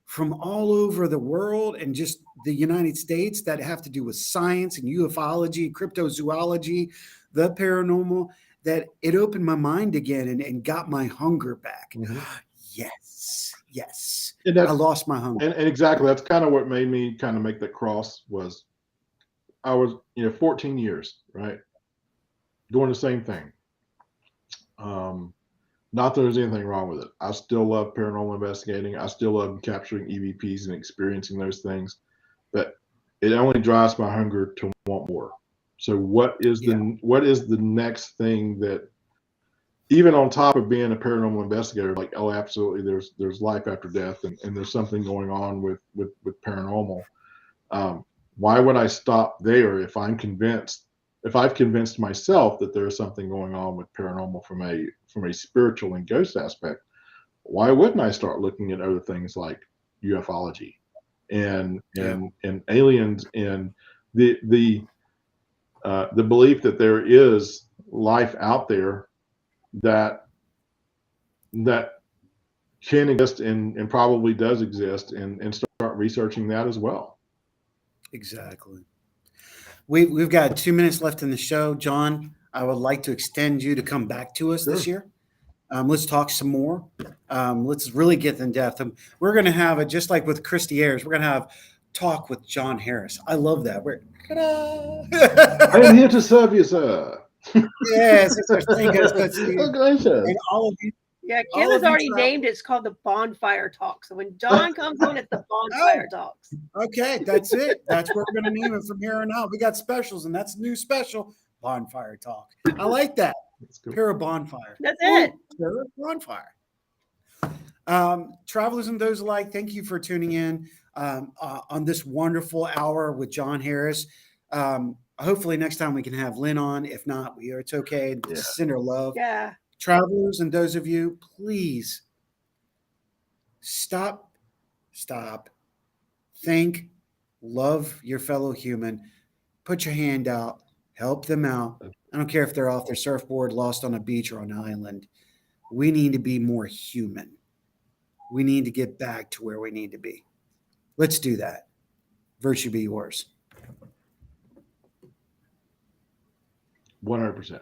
[SPEAKER 4] from all over the world and just the United States that have to do with science and ufology, cryptozoology, the paranormal, that it opened my mind again and got my hunger back. Mm-hmm. Yes. I lost my hunger.
[SPEAKER 1] And exactly, that's kind of what made me kind of make the cross. Was I was 14 years, right, doing the same thing. Not that there's anything wrong with it. I still love paranormal investigating. I still love capturing EVPs and experiencing those things, but it only drives my hunger to want more. So what is the next thing that, even on top of being a paranormal investigator, like, oh, absolutely, there's life after death, and there's something going on with paranormal. Why would I stop there if I've convinced myself that there's something going on with paranormal from a spiritual and ghost aspect? Why wouldn't I start looking at other things like ufology and aliens and the belief that there is life out there that can exist and probably does exist, and start researching that as well.
[SPEAKER 4] Exactly. We've got 2 minutes left in the show. Jon, I would like to extend you to come back to us this year. Let's talk some more. Let's really get in depth. We're going to have just like with Christy Ayers, we're going to have talk with Jon Harris. I love that.
[SPEAKER 1] I am here to serve you, sir.
[SPEAKER 4] Yes, it's our thing. And all of you.
[SPEAKER 5] Yeah, Kayla's already named it. It's called the Bonfire Talk. So when Jon comes on, it's the Bonfire Talks.
[SPEAKER 4] Okay, that's it. That's what we're going to name it from here on out. We got specials, and that's a new special, Bonfire Talk. I like that. Para Bonfire.
[SPEAKER 5] That's it.
[SPEAKER 4] Para Bonfire. Travelers and those alike, thank you for tuning in on this wonderful hour with Jon Harris. Hopefully next time we can have Lynn on. If not, it's okay. Send her love.
[SPEAKER 5] Yeah.
[SPEAKER 4] Travelers and those of you, please stop, think, love your fellow human, put your hand out, help them out. I don't care if they're off their surfboard, lost on a beach or on an island. We need to be more human. We need to get back to where we need to be. Let's do that. Virtue be yours.
[SPEAKER 1] 100%.